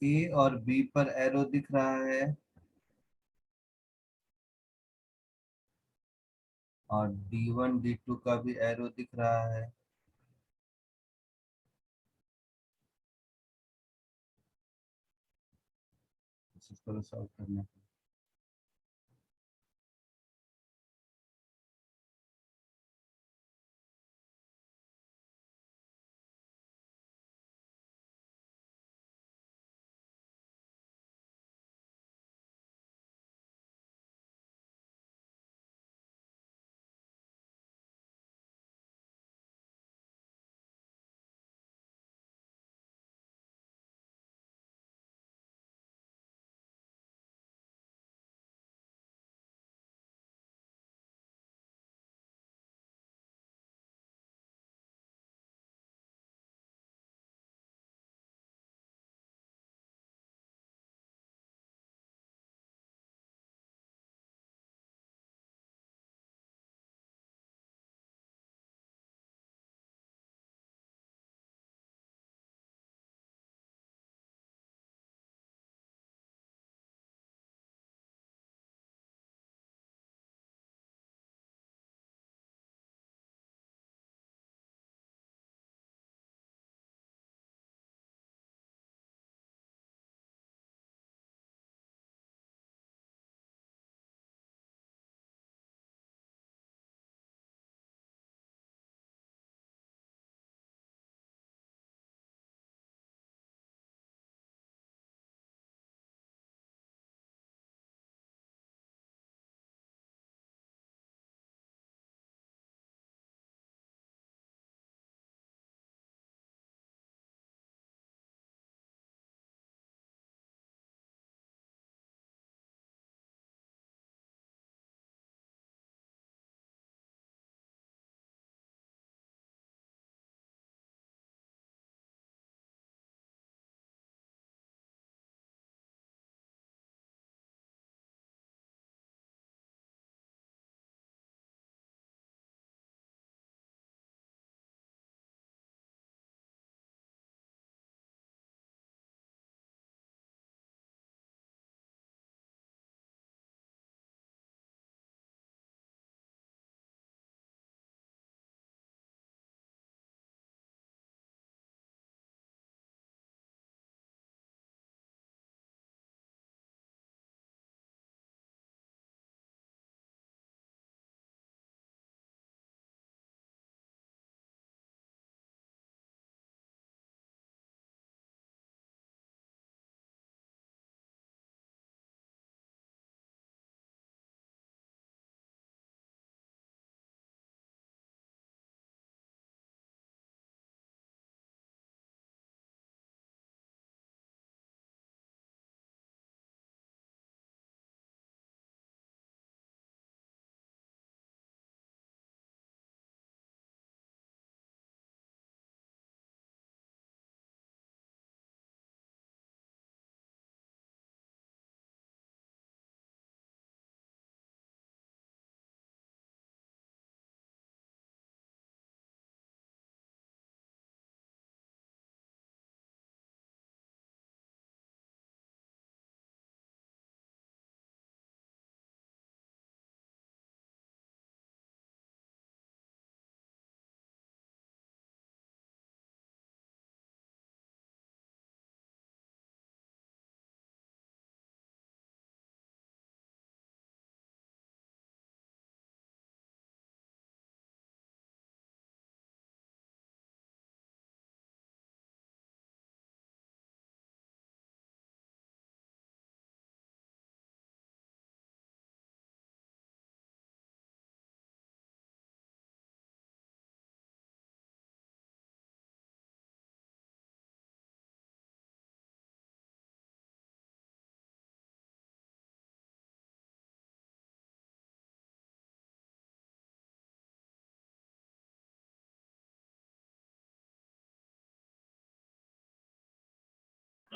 ए और बी पर एरो दिख रहा है, और D1 D2 का भी एरो दिख रहा है। कोशिश करो सॉल्व करने की।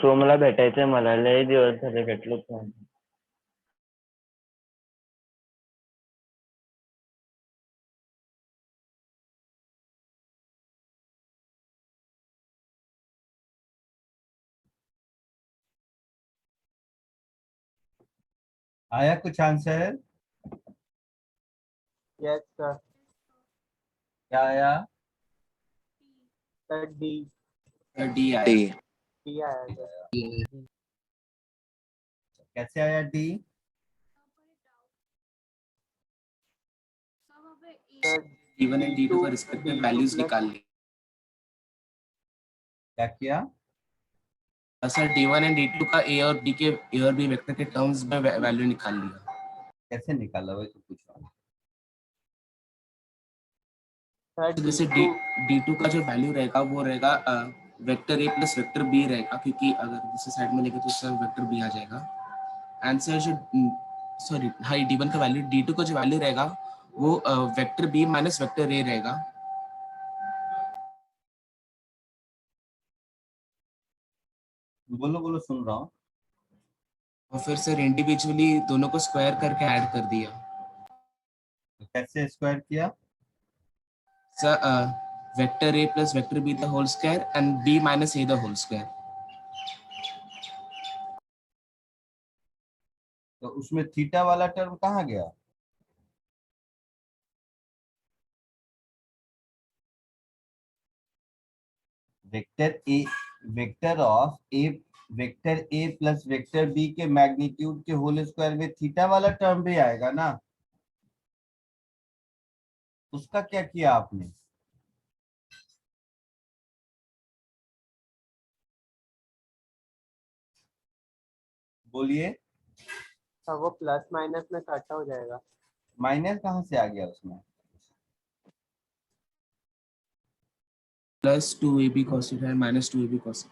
सो मला भेटायचंय मला लय दिवस झाले भेटलोच नाही. आया कुछ आंसर? Yes sir. क्या आया? Sir D. डी आया. डी. डी आया सर. कैसे आया डी? D1 एंड D2 का रिस्पेक्टिव वैल्यूज निकाल ली. क्या किया? सर D1 एंड D2 का A और B के A और B वेक्टर के टर्म्स में वैल्यू निकाल लिया. कैसे निकाला वही तो पूछ रहा हूँ. तो जैसे D2 का जो वैल्यू रहेगा वो रहेगा vector A plus vector B रहेगा, क्योंकि अगर दूसरे साइड में लेंगे तो उससे वेक्टर B आ जाएगा. आंसर जो सॉरी हाँ D1 का वैल्यू D2 का जो वैल्यू रहेगा वो vector B minus vector A रहेगा. बोलो बोलो सुन रहा हूँ. और फिर सर इंडिविजुअली दोनों को स्क्वायर करके ऐड कर दिया. कैसे स्क्वायर किया? Sir vector A plus vector B the whole square and B minus A the whole square. तो उसमें थीटा वाला टर्म कहाँ गया? Vector of A vector A plus vector B के मैग्नीट्यूड के होल स्क्वायर में थीटा वाला टर्म भी आएगा ना. उसका क्या किया आपने? बोलिए. वो प्लस माइनस में काटा हो जाएगा. माइनस कहाँ से आ गया उसमें? Plus 2ab cos theta minus 2ab cos.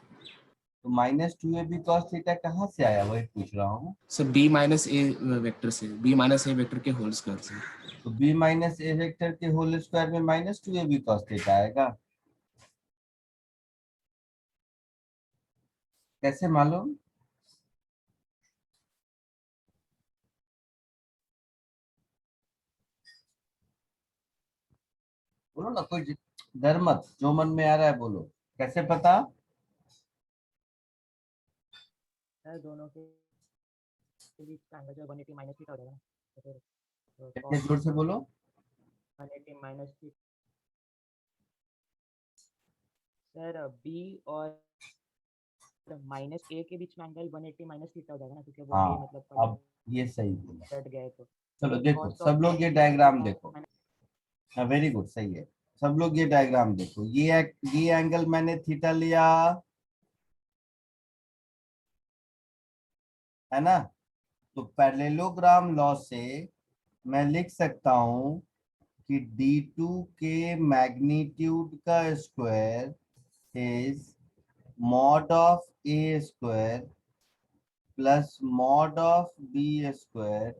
तो माइनस 2ab cos थीटा कहाँ से आया वही पूछ रहा हूँ. Sir B minus A vector से, B माइनस A वेक्टर के होल स्क्वायर से. तो b माइनस ए वेक्टर के होल स्क्वायर में माइनस 2ab cos थीटा आएगा. कैसे मालूम? बोलो ना, कोई डर मत, जो मन में आ रहा है बोलो. कैसे पता? दोनों के बीच का एंगल जो 180 माइनस थीटा हो जाएगा ना, तो फिर कितने जोर से बोलो. 180 माइनस थीटा. सर बी और माइनस ए के बीच में एंगल 180 माइनस थीटा हो जाएगा ना, क्योंकि वो हाँ, ए मतलब अब ये सही बोला. कट गए तो. चलो देखो सब लोग ये डायग्राम देखो. हाँ वेरी गुड, सही है. सब लोग ये डायग्राम देखो. ये एंगल मैंने थीटा लिया है ना. तो पैरेललोग्राम लॉ से मैं लिख सकता हूं कि D2 के मैग्नीट्यूड का square is mod of A square plus mod of B square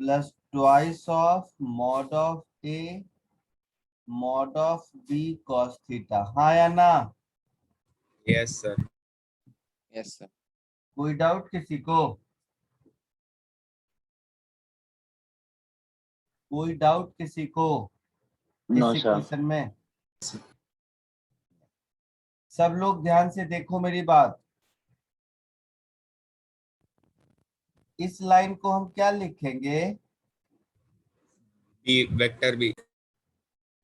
plus twice of mod of A mod of B cos theta. हाँ या ना? Yes sir. Yes sir. कोई डाउट किसी को? कोई डाउट किसी को नो इस सर. क्वेश्चन में? सब लोग ध्यान से देखो मेरी बात. इस लाइन को हम क्या लिखेंगे? B vector B.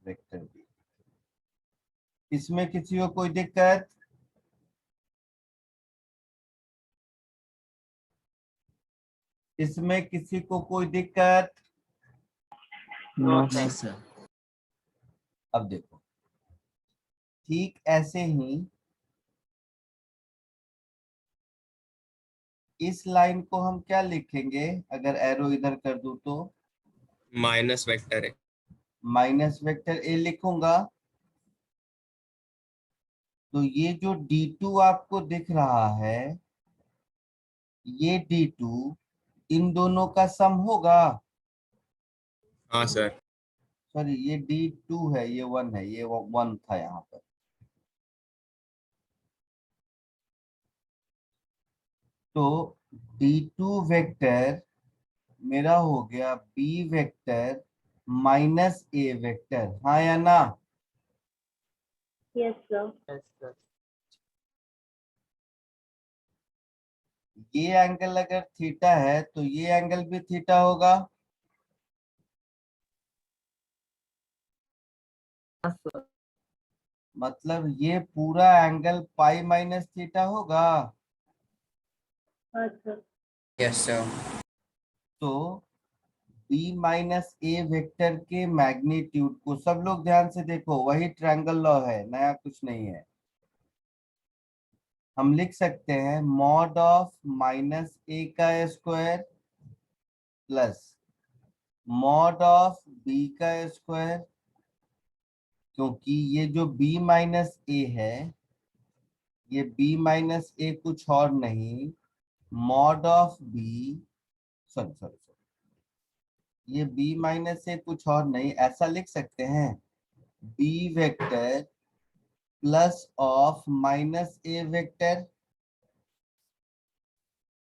Vector B. इसमें किसी को कोई दिक्कत? इसमें किसी को कोई दिक्कत? नो नहीं सर. अब देखो, ठीक ऐसे ही इस लाइन को हम क्या लिखेंगे? अगर एरो इधर कर दूं तो माइनस वेक्टर है. माइनस वेक्टर ए लिखूंगा. तो ये जो D2 आपको दिख रहा है, ये D2 इन दोनों का सम होगा. हाँ सर. सॉरी, ये D2 है, ये 1 है, ये 1 था यहाँ पर. तो D2 वेक्टर मेरा हो गया B vector minus A vector, हाँ या ना? Yes sir. Yes sir. ये एंगल अगर थीटा है तो ये एंगल भी थीटा होगा। हाँ सर। मतलब ये पूरा एंगल पाई माइनस थीटा होगा। हाँ सर। Yes, sir. तो B माइनस ए वेक्टर के मैग्नीट्यूड को सब लोग ध्यान से देखो, वही ट्रायंगल लॉ है, नया कुछ नहीं है। हम लिख सकते हैं मॉड ऑफ माइनस ए का square plus mod of B का स्क्वायर, क्योंकि ये जो b माइनस ए है, ये b माइनस ए कुछ और नहीं, mod of B, sorry sorry sorry, ये b माइनस ए कुछ और नहीं, ऐसा लिख सकते हैं b vector plus of minus A vector,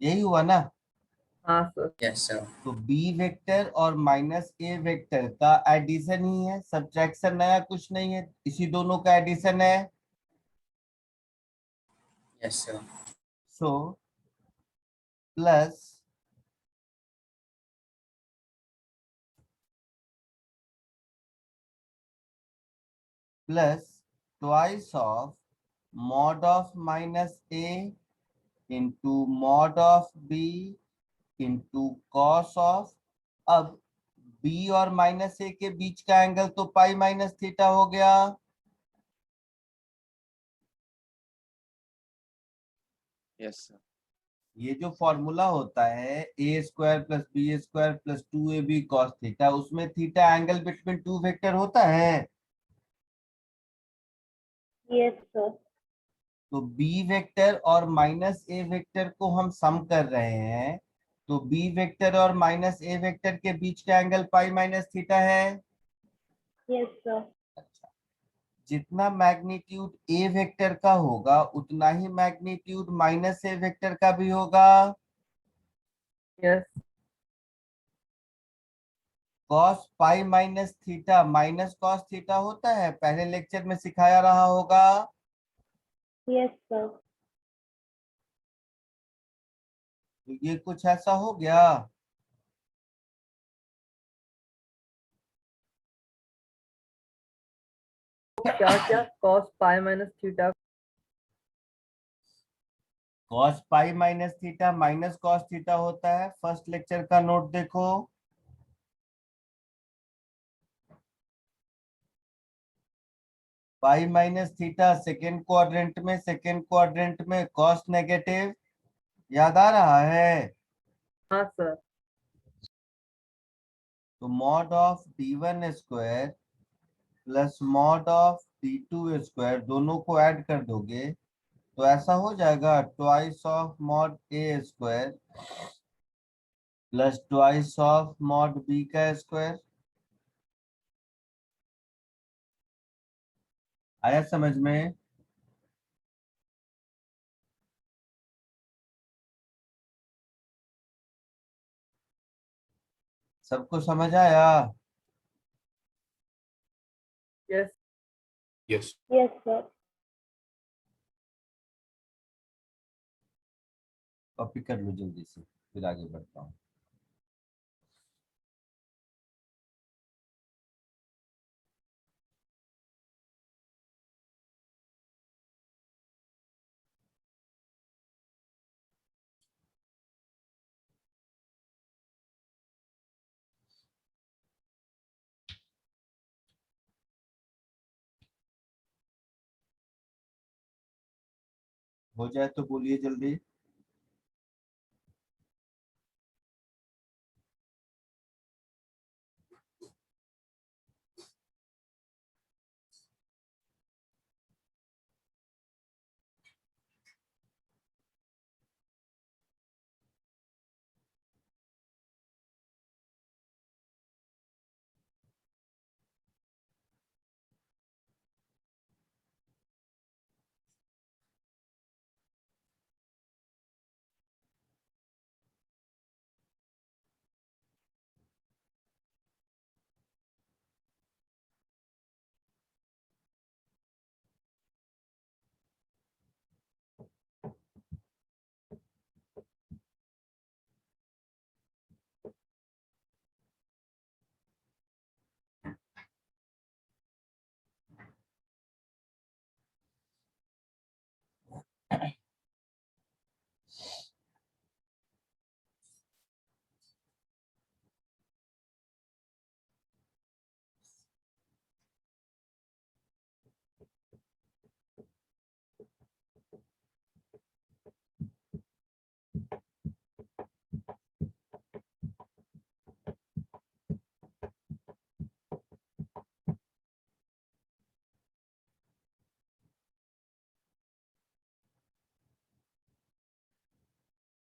यही हुआ ना? हाँ सर। Yes, sir. तो b वेक्टर और माइनस ए वेक्टर का एडिशन ही है, सब्ट्रैक्शन, नया कुछ नहीं है, इसी दोनों का एडिशन है। Yes, sir. So plus twice of mod of minus A into mod of B into cos of, अब बी और माइनस ए के बीच का एंगल तो पाई माइनस थीटा हो गया। Yes sir. ये जो फॉर्मूला होता है A square plus B square plus 2ab cos theta, उसमें theta angle between two vector होता है। Yes sir. तो बी वेक्टर और माइनस ए वेक्टर को हम सम कर रहे हैं, तो बी वेक्टर और माइनस ए वेक्टर के बीच का एंगल पाई माइनस थीटा है। Yes sir. अच्छा, जितना मैग्नीट्यूड ए वेक्टर का होगा उतना ही मैग्नीट्यूड माइनस ए वेक्टर का भी होगा। Yes. Cos pi minus theta minus cos theta होता है, पहले लेक्चर में सिखाया रहा होगा। Yes sir. तो ये कुछ ऐसा हो गया। क्या क्या cos पाई minus theta? Cos pi minus theta minus cos theta होता है, फर्स्ट लेक्चर का नोट देखो। पाई माइनस थीटा सेकेंड क्वाड्रेंट में कॉस नेगेटिव, याद आ रहा है? हाँ सर। तो mod of d1 square plus mod of d2 square दोनों को ऐड कर दोगे तो ऐसा हो जाएगा twice of mod A square plus twice of mod B का स्क्वायर। आया समझ में? सबको समझ आया? Yes. Yes. Yes sir. Copy कर लो जल्दी से, फिर आगे बढ़ता हूँ। हो जाए तो बोलिए जल्दी।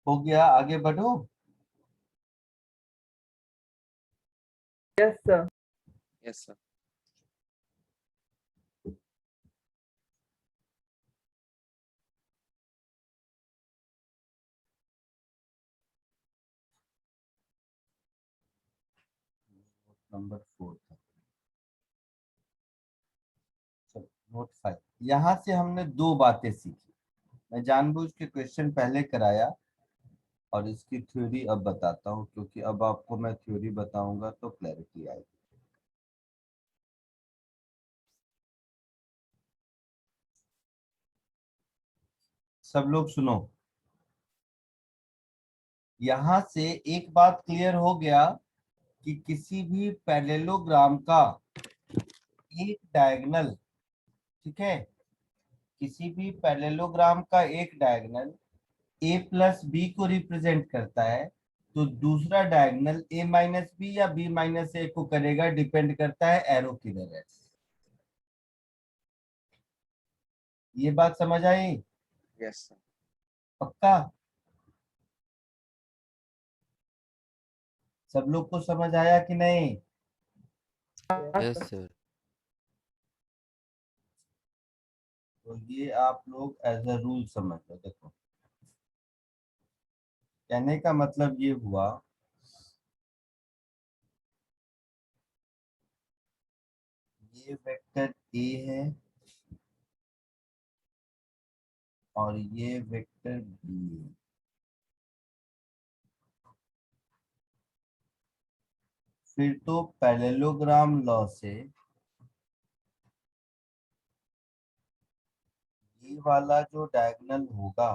हो गया, आगे बढ़ो। Yes sir. Yes sir. Number 4 था। चलो नोट 5। यहाँ से हमने दो बातें सीखी। मैं जानबूझ के क्वेश्चन पहले कराया और इसकी थ्योरी अब बताता हूँ, क्योंकि अब आपको मैं थ्योरी बताऊंगा तो क्लैरिटी आएगी। सब लोग सुनो, यहां से एक बात क्लियर हो गया कि किसी भी पैरेललोग्राम का एक डायगोनल, ठीक है, किसी भी पैरेललोग्राम का एक डायगोनल a प्लस बी को रिप्रेजेंट करता है, तो दूसरा डायगोनल a माइनस बी या b माइनस ए को करेगा, डिपेंड करता है एरो किधर है। ये बात समझ आई? Yes sir. पक्का? सब लोग को समझ आया कि नहीं? Yes sir. तो ये आप लोग एज अ रूल समझ लो। देखो, कहने का मतलब ये हुआ, ये वेक्टर ए है और ये वेक्टर बी है। फिर तो पैरेललोग्राम लॉ से ये वाला जो डायगोनल होगा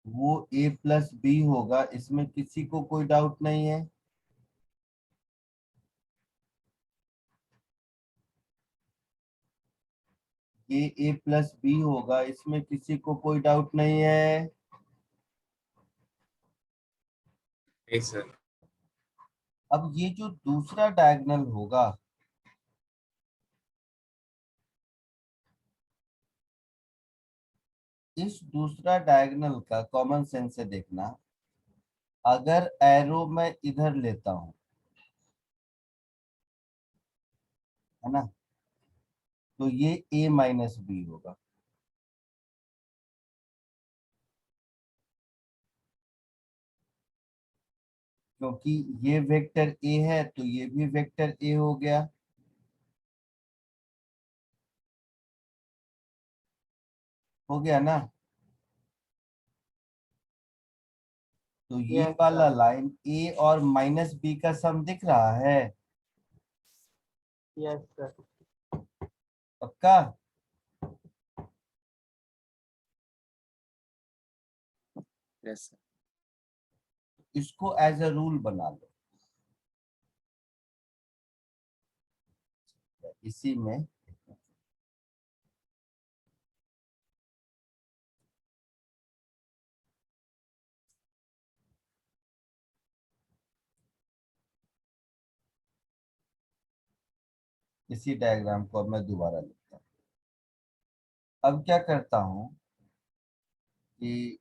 वो a प्लस बी होगा, इसमें किसी को कोई डाउट नहीं है। ये a प्लस बी होगा, इसमें किसी को कोई डाउट नहीं है। नहीं सर। अब ये जो दूसरा डायगोनल होगा, इस दूसरा डायगोनल का कॉमन सेंस से देखना, अगर एरो मैं इधर लेता हूं, है ना, तो ये a माइनस बी होगा। क्योंकि ये वेक्टर a है तो ये भी वेक्टर a हो गया। हो गया ना? तो ये यस वाला सर। लाइन a और माइनस बी का सम दिख रहा है। Yes sir. पक्का? Yes sir. इसको एज अ रूल बना लो। इसी में इसी डायग्राम को अब मैं दोबारा लिखता हूँ। अब क्या करता हूं कि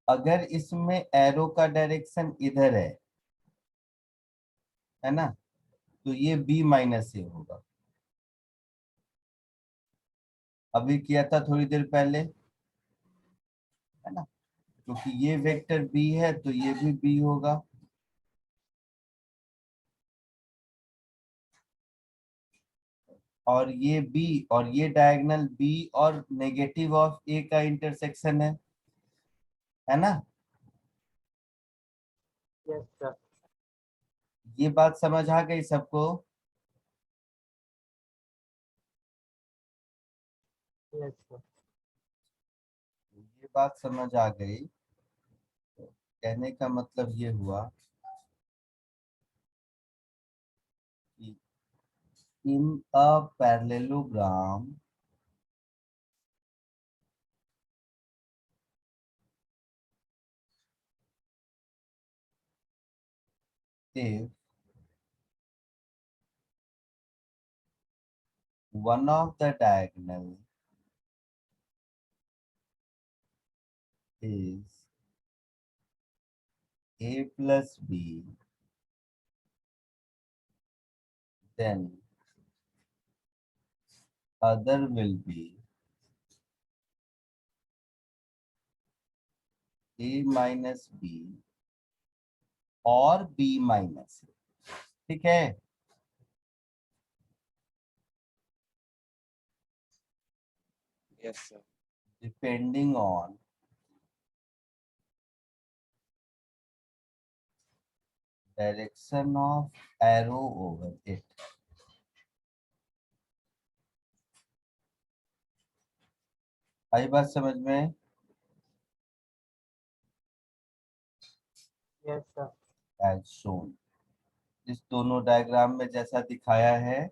अगर इसमें एरो का डायरेक्शन इधर है ना, तो ये b माइनस ए होगा। अभी किया था थोड़ी देर पहले, है ना, क्योंकि ये वेक्टर b है तो ये भी b होगा। और ये b और ये डायगोनल b और नेगेटिव ऑफ a का इंटरसेक्शन है ना? Yes sir. ये बात समझ आ गई सबको? Yes sir. ये बात समझ आ गई, तो कहने का मतलब ये हुआ कि in a parallelogram, if one of the diagonal is a plus b, then other will be a minus b और b माइनस। ठीक है, Yes, sir. Depending on direction of arrow over it. आई बात समझ में? Yes sir. एज शोन, इस दोनों diagram में जैसा दिखाया है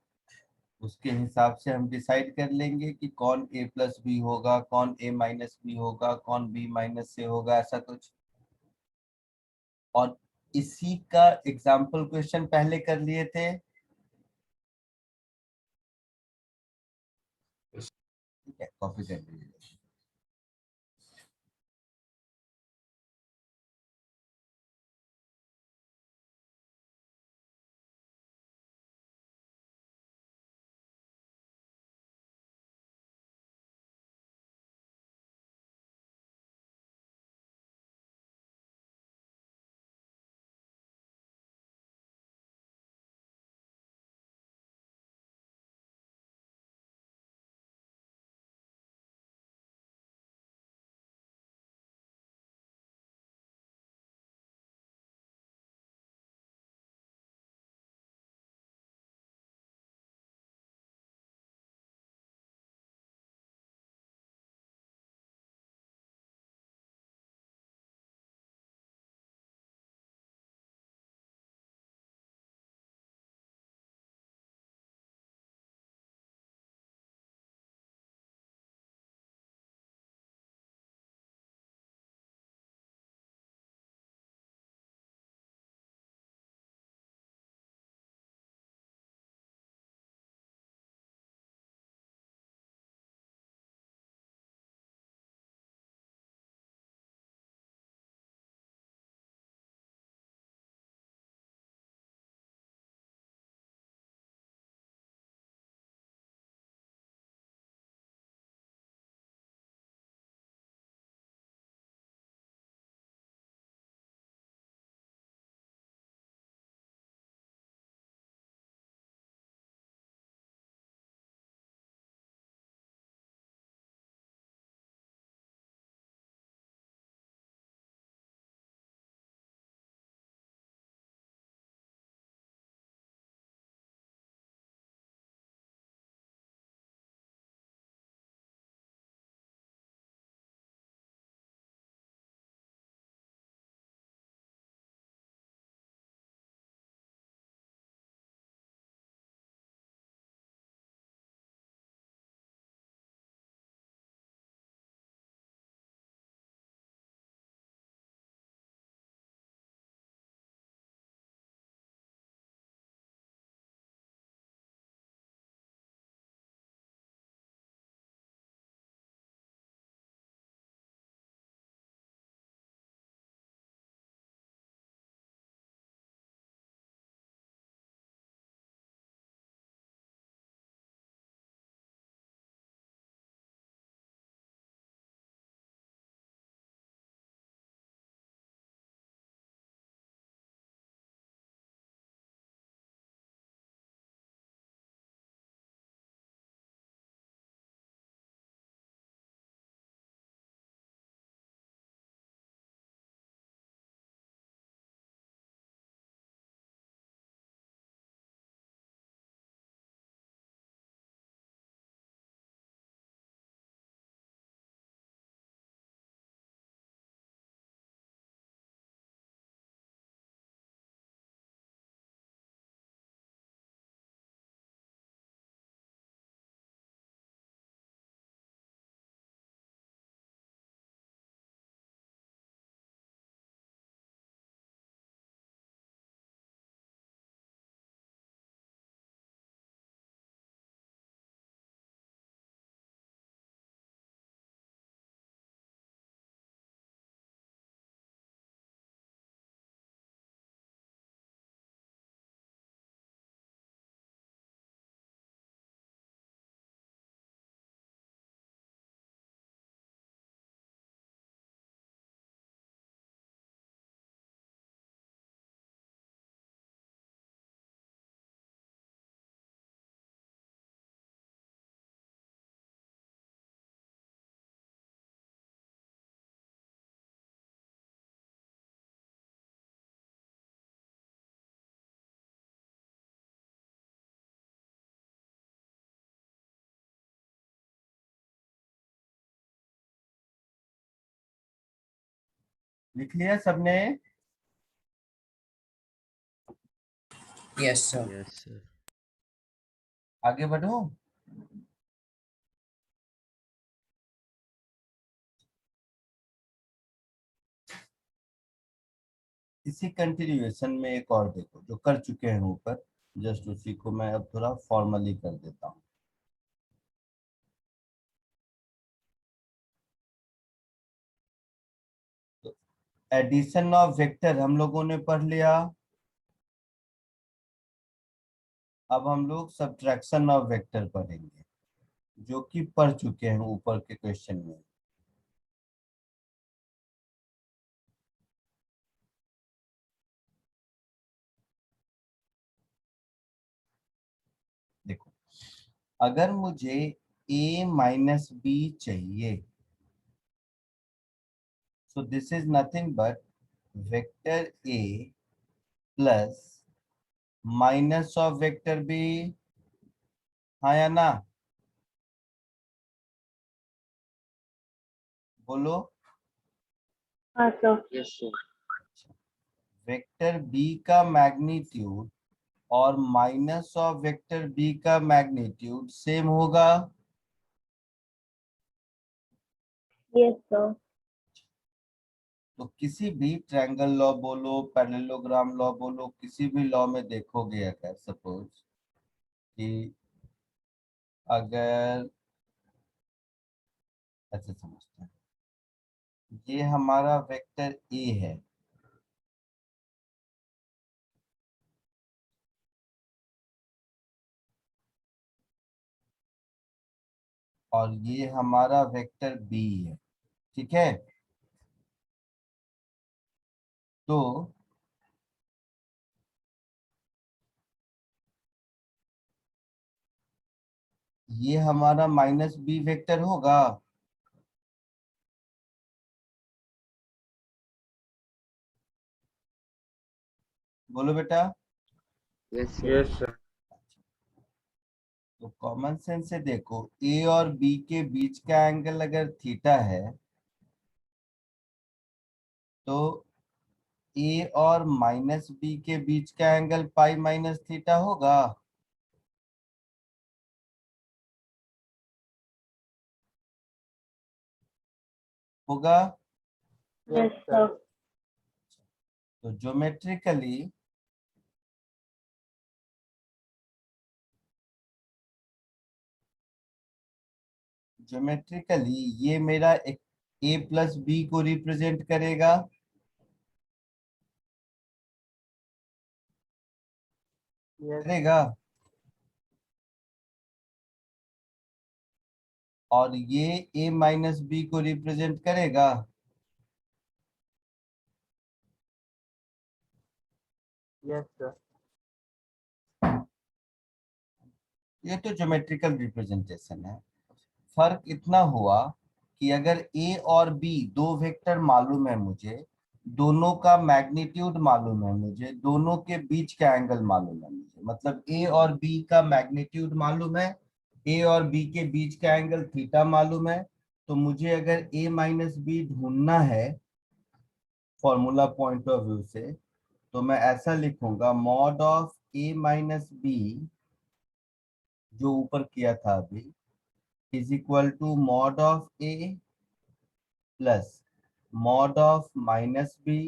उसके हिसाब से हम डिसाइड कर लेंगे कि कौन a प्लस बी होगा, कौन a माइनस बी होगा, कौन b माइनस से होगा, ऐसा कुछ। और इसी का एग्जाम्पल क्वेश्चन पहले कर लिए थे। ठीक है, कॉपी कर लीजिए। लिख लिया सबने? Yes, sir. Yes, sir. आगे बढ़ो। इसी कंटिन्यूएशन में एक और देखो जो कर चुके हैं ऊपर, जस्ट उसी को मैं अब थोड़ा फॉर्मली कर देता हूँ। तो एडिशन ऑफ वेक्टर हम लोगों ने पढ़ लिया। अब हम लोग सब्ट्रैक्शन ऑफ वेक्टर पढ़ेंगे, जो कि पढ़ चुके हैं ऊपर के क्वेश्चन में। देखो, अगर मुझे a माइनस बी चाहिए, so this is nothing but vector a plus minus of vector b, हाँ या ना? बोलो। हाँ sir. Yes sir. Vector B का मैग्नीट्यूड और माइनस ऑफ वेक्टर बी का मैग्नीट्यूड सेम होगा। Yes sir. तो किसी भी ट्रायंगल लॉ बोलो, पैरेललोग्राम लॉ बोलो, किसी भी लॉ में देखोगे अगर सपोज कि अगर ऐसे समझते हैं, ये हमारा वेक्टर ए है, और ये हमारा वेक्टर बी है, ठीक है? तो ये हमारा माइनस बी वेक्टर होगा। बोलो बेटा। Yes sir. Yes, sir. तो कॉमन सेंस से देखो, ए और बी के बीच का एंगल अगर थीटा है, तो ए और माइनस बी के बीच का एंगल पाई माइनस थीटा होगा। होगा। Yes sir. तो ज्योमेट्रिकली ये मेरा एक ए प्लस बी को रिप्रेजेंट करेगा। यस करेगा। और ये ए माइनस बी को रिप्रेजेंट करेगा। Yes sir. ये तो ज्योमेट्रिकल रिप्रेजेंटेशन है। फर्क इतना हुआ कि अगर ए और बी दो वेक्टर मालूम है मुझे, दोनों का मैग्नीट्यूड मालूम है मुझे, दोनों के बीच का एंगल मालूम है मुझे, मतलब ए और बी का मैग्नीट्यूड मालूम है, ए और बी के बीच का एंगल थीटा मालूम है, तो मुझे अगर ए माइनस बी ढूंढना है फॉर्मूला पॉइंट ऑफ व्यू से, तो मैं ऐसा लिखूंगा, mod of A minus B जो ऊपर किया था अभी, is equal to mod of A plus mod of minus B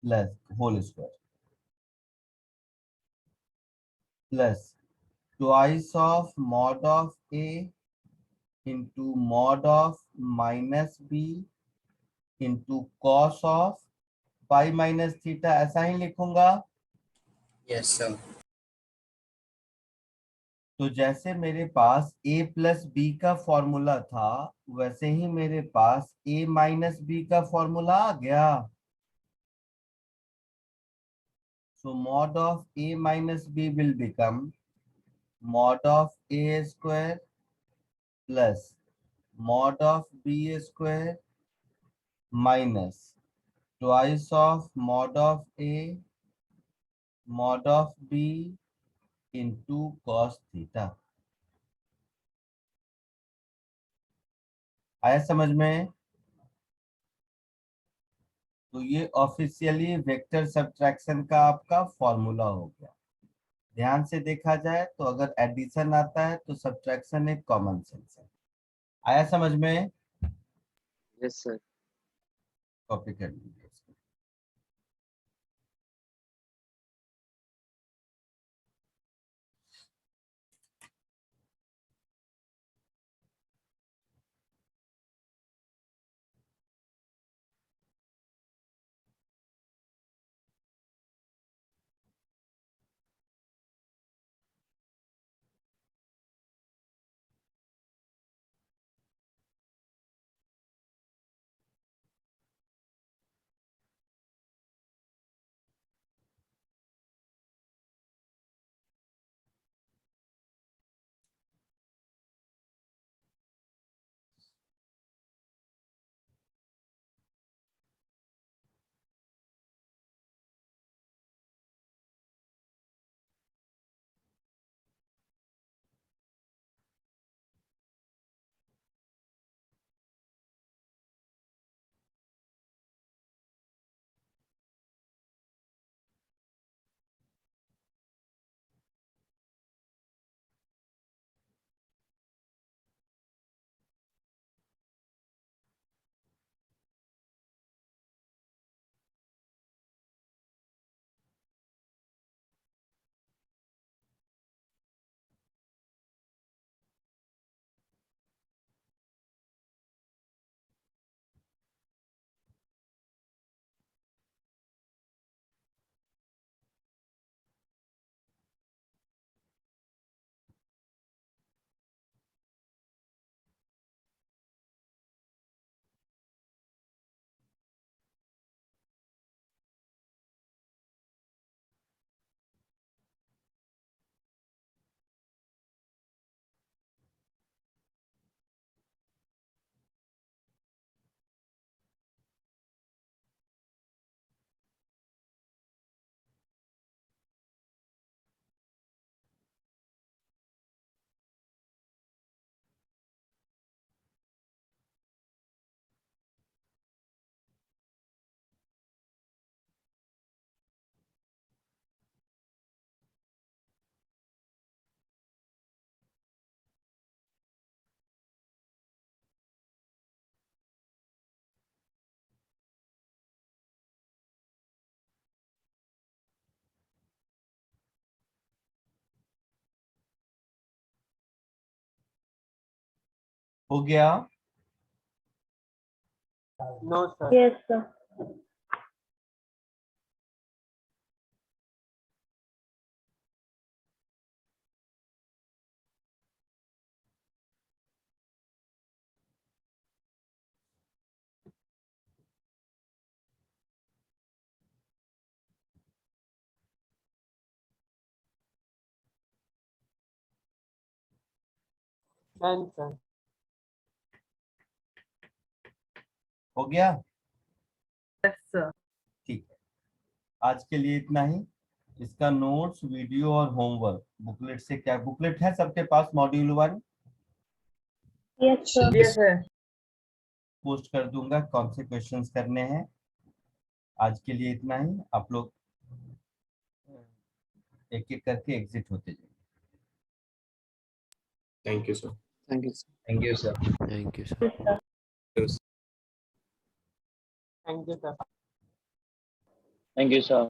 plus whole square plus twice of mod of A into mod of minus B into cos of pi minus theta, ऐसा ही लिखूंगा। Yes, sir. तो जैसे मेरे पास a plus B का formula था, वैसे ही मेरे पास a माइनस बी का फॉर्मूला आ गया। So mod of a minus b will become mod of a square plus mod of b square minus twice of mod of a mod of b into cos theta। आया समझ में? तो ये officially vector subtraction का आपका formula हो गया। ध्यान से देखा जाए तो अगर एडिशन आता है तो सब्ट्रैक्शन एक कॉमन सेंस है। आया समझ में? Yes sir. कॉपी कर लीजिए इसको। हो गया? No sir. Yes sir. Done sir. हो गया? Yes sir. ठीक है, आज के लिए इतना ही। इसका नोट्स, वीडियो और होमवर्क बुकलेट से, क्या बुकलेट है सबके पास module 1? Yes sir. Yes sir. Post कर दूंगा कौन से क्वेश्चंस करने हैं। आज के लिए इतना ही। आप लोग एक एक करके एग्जिट होते जाइए। Thank you sir. Thank you sir. Thank you sir. Thank you yes sir. Thank you sir. Thank you sir.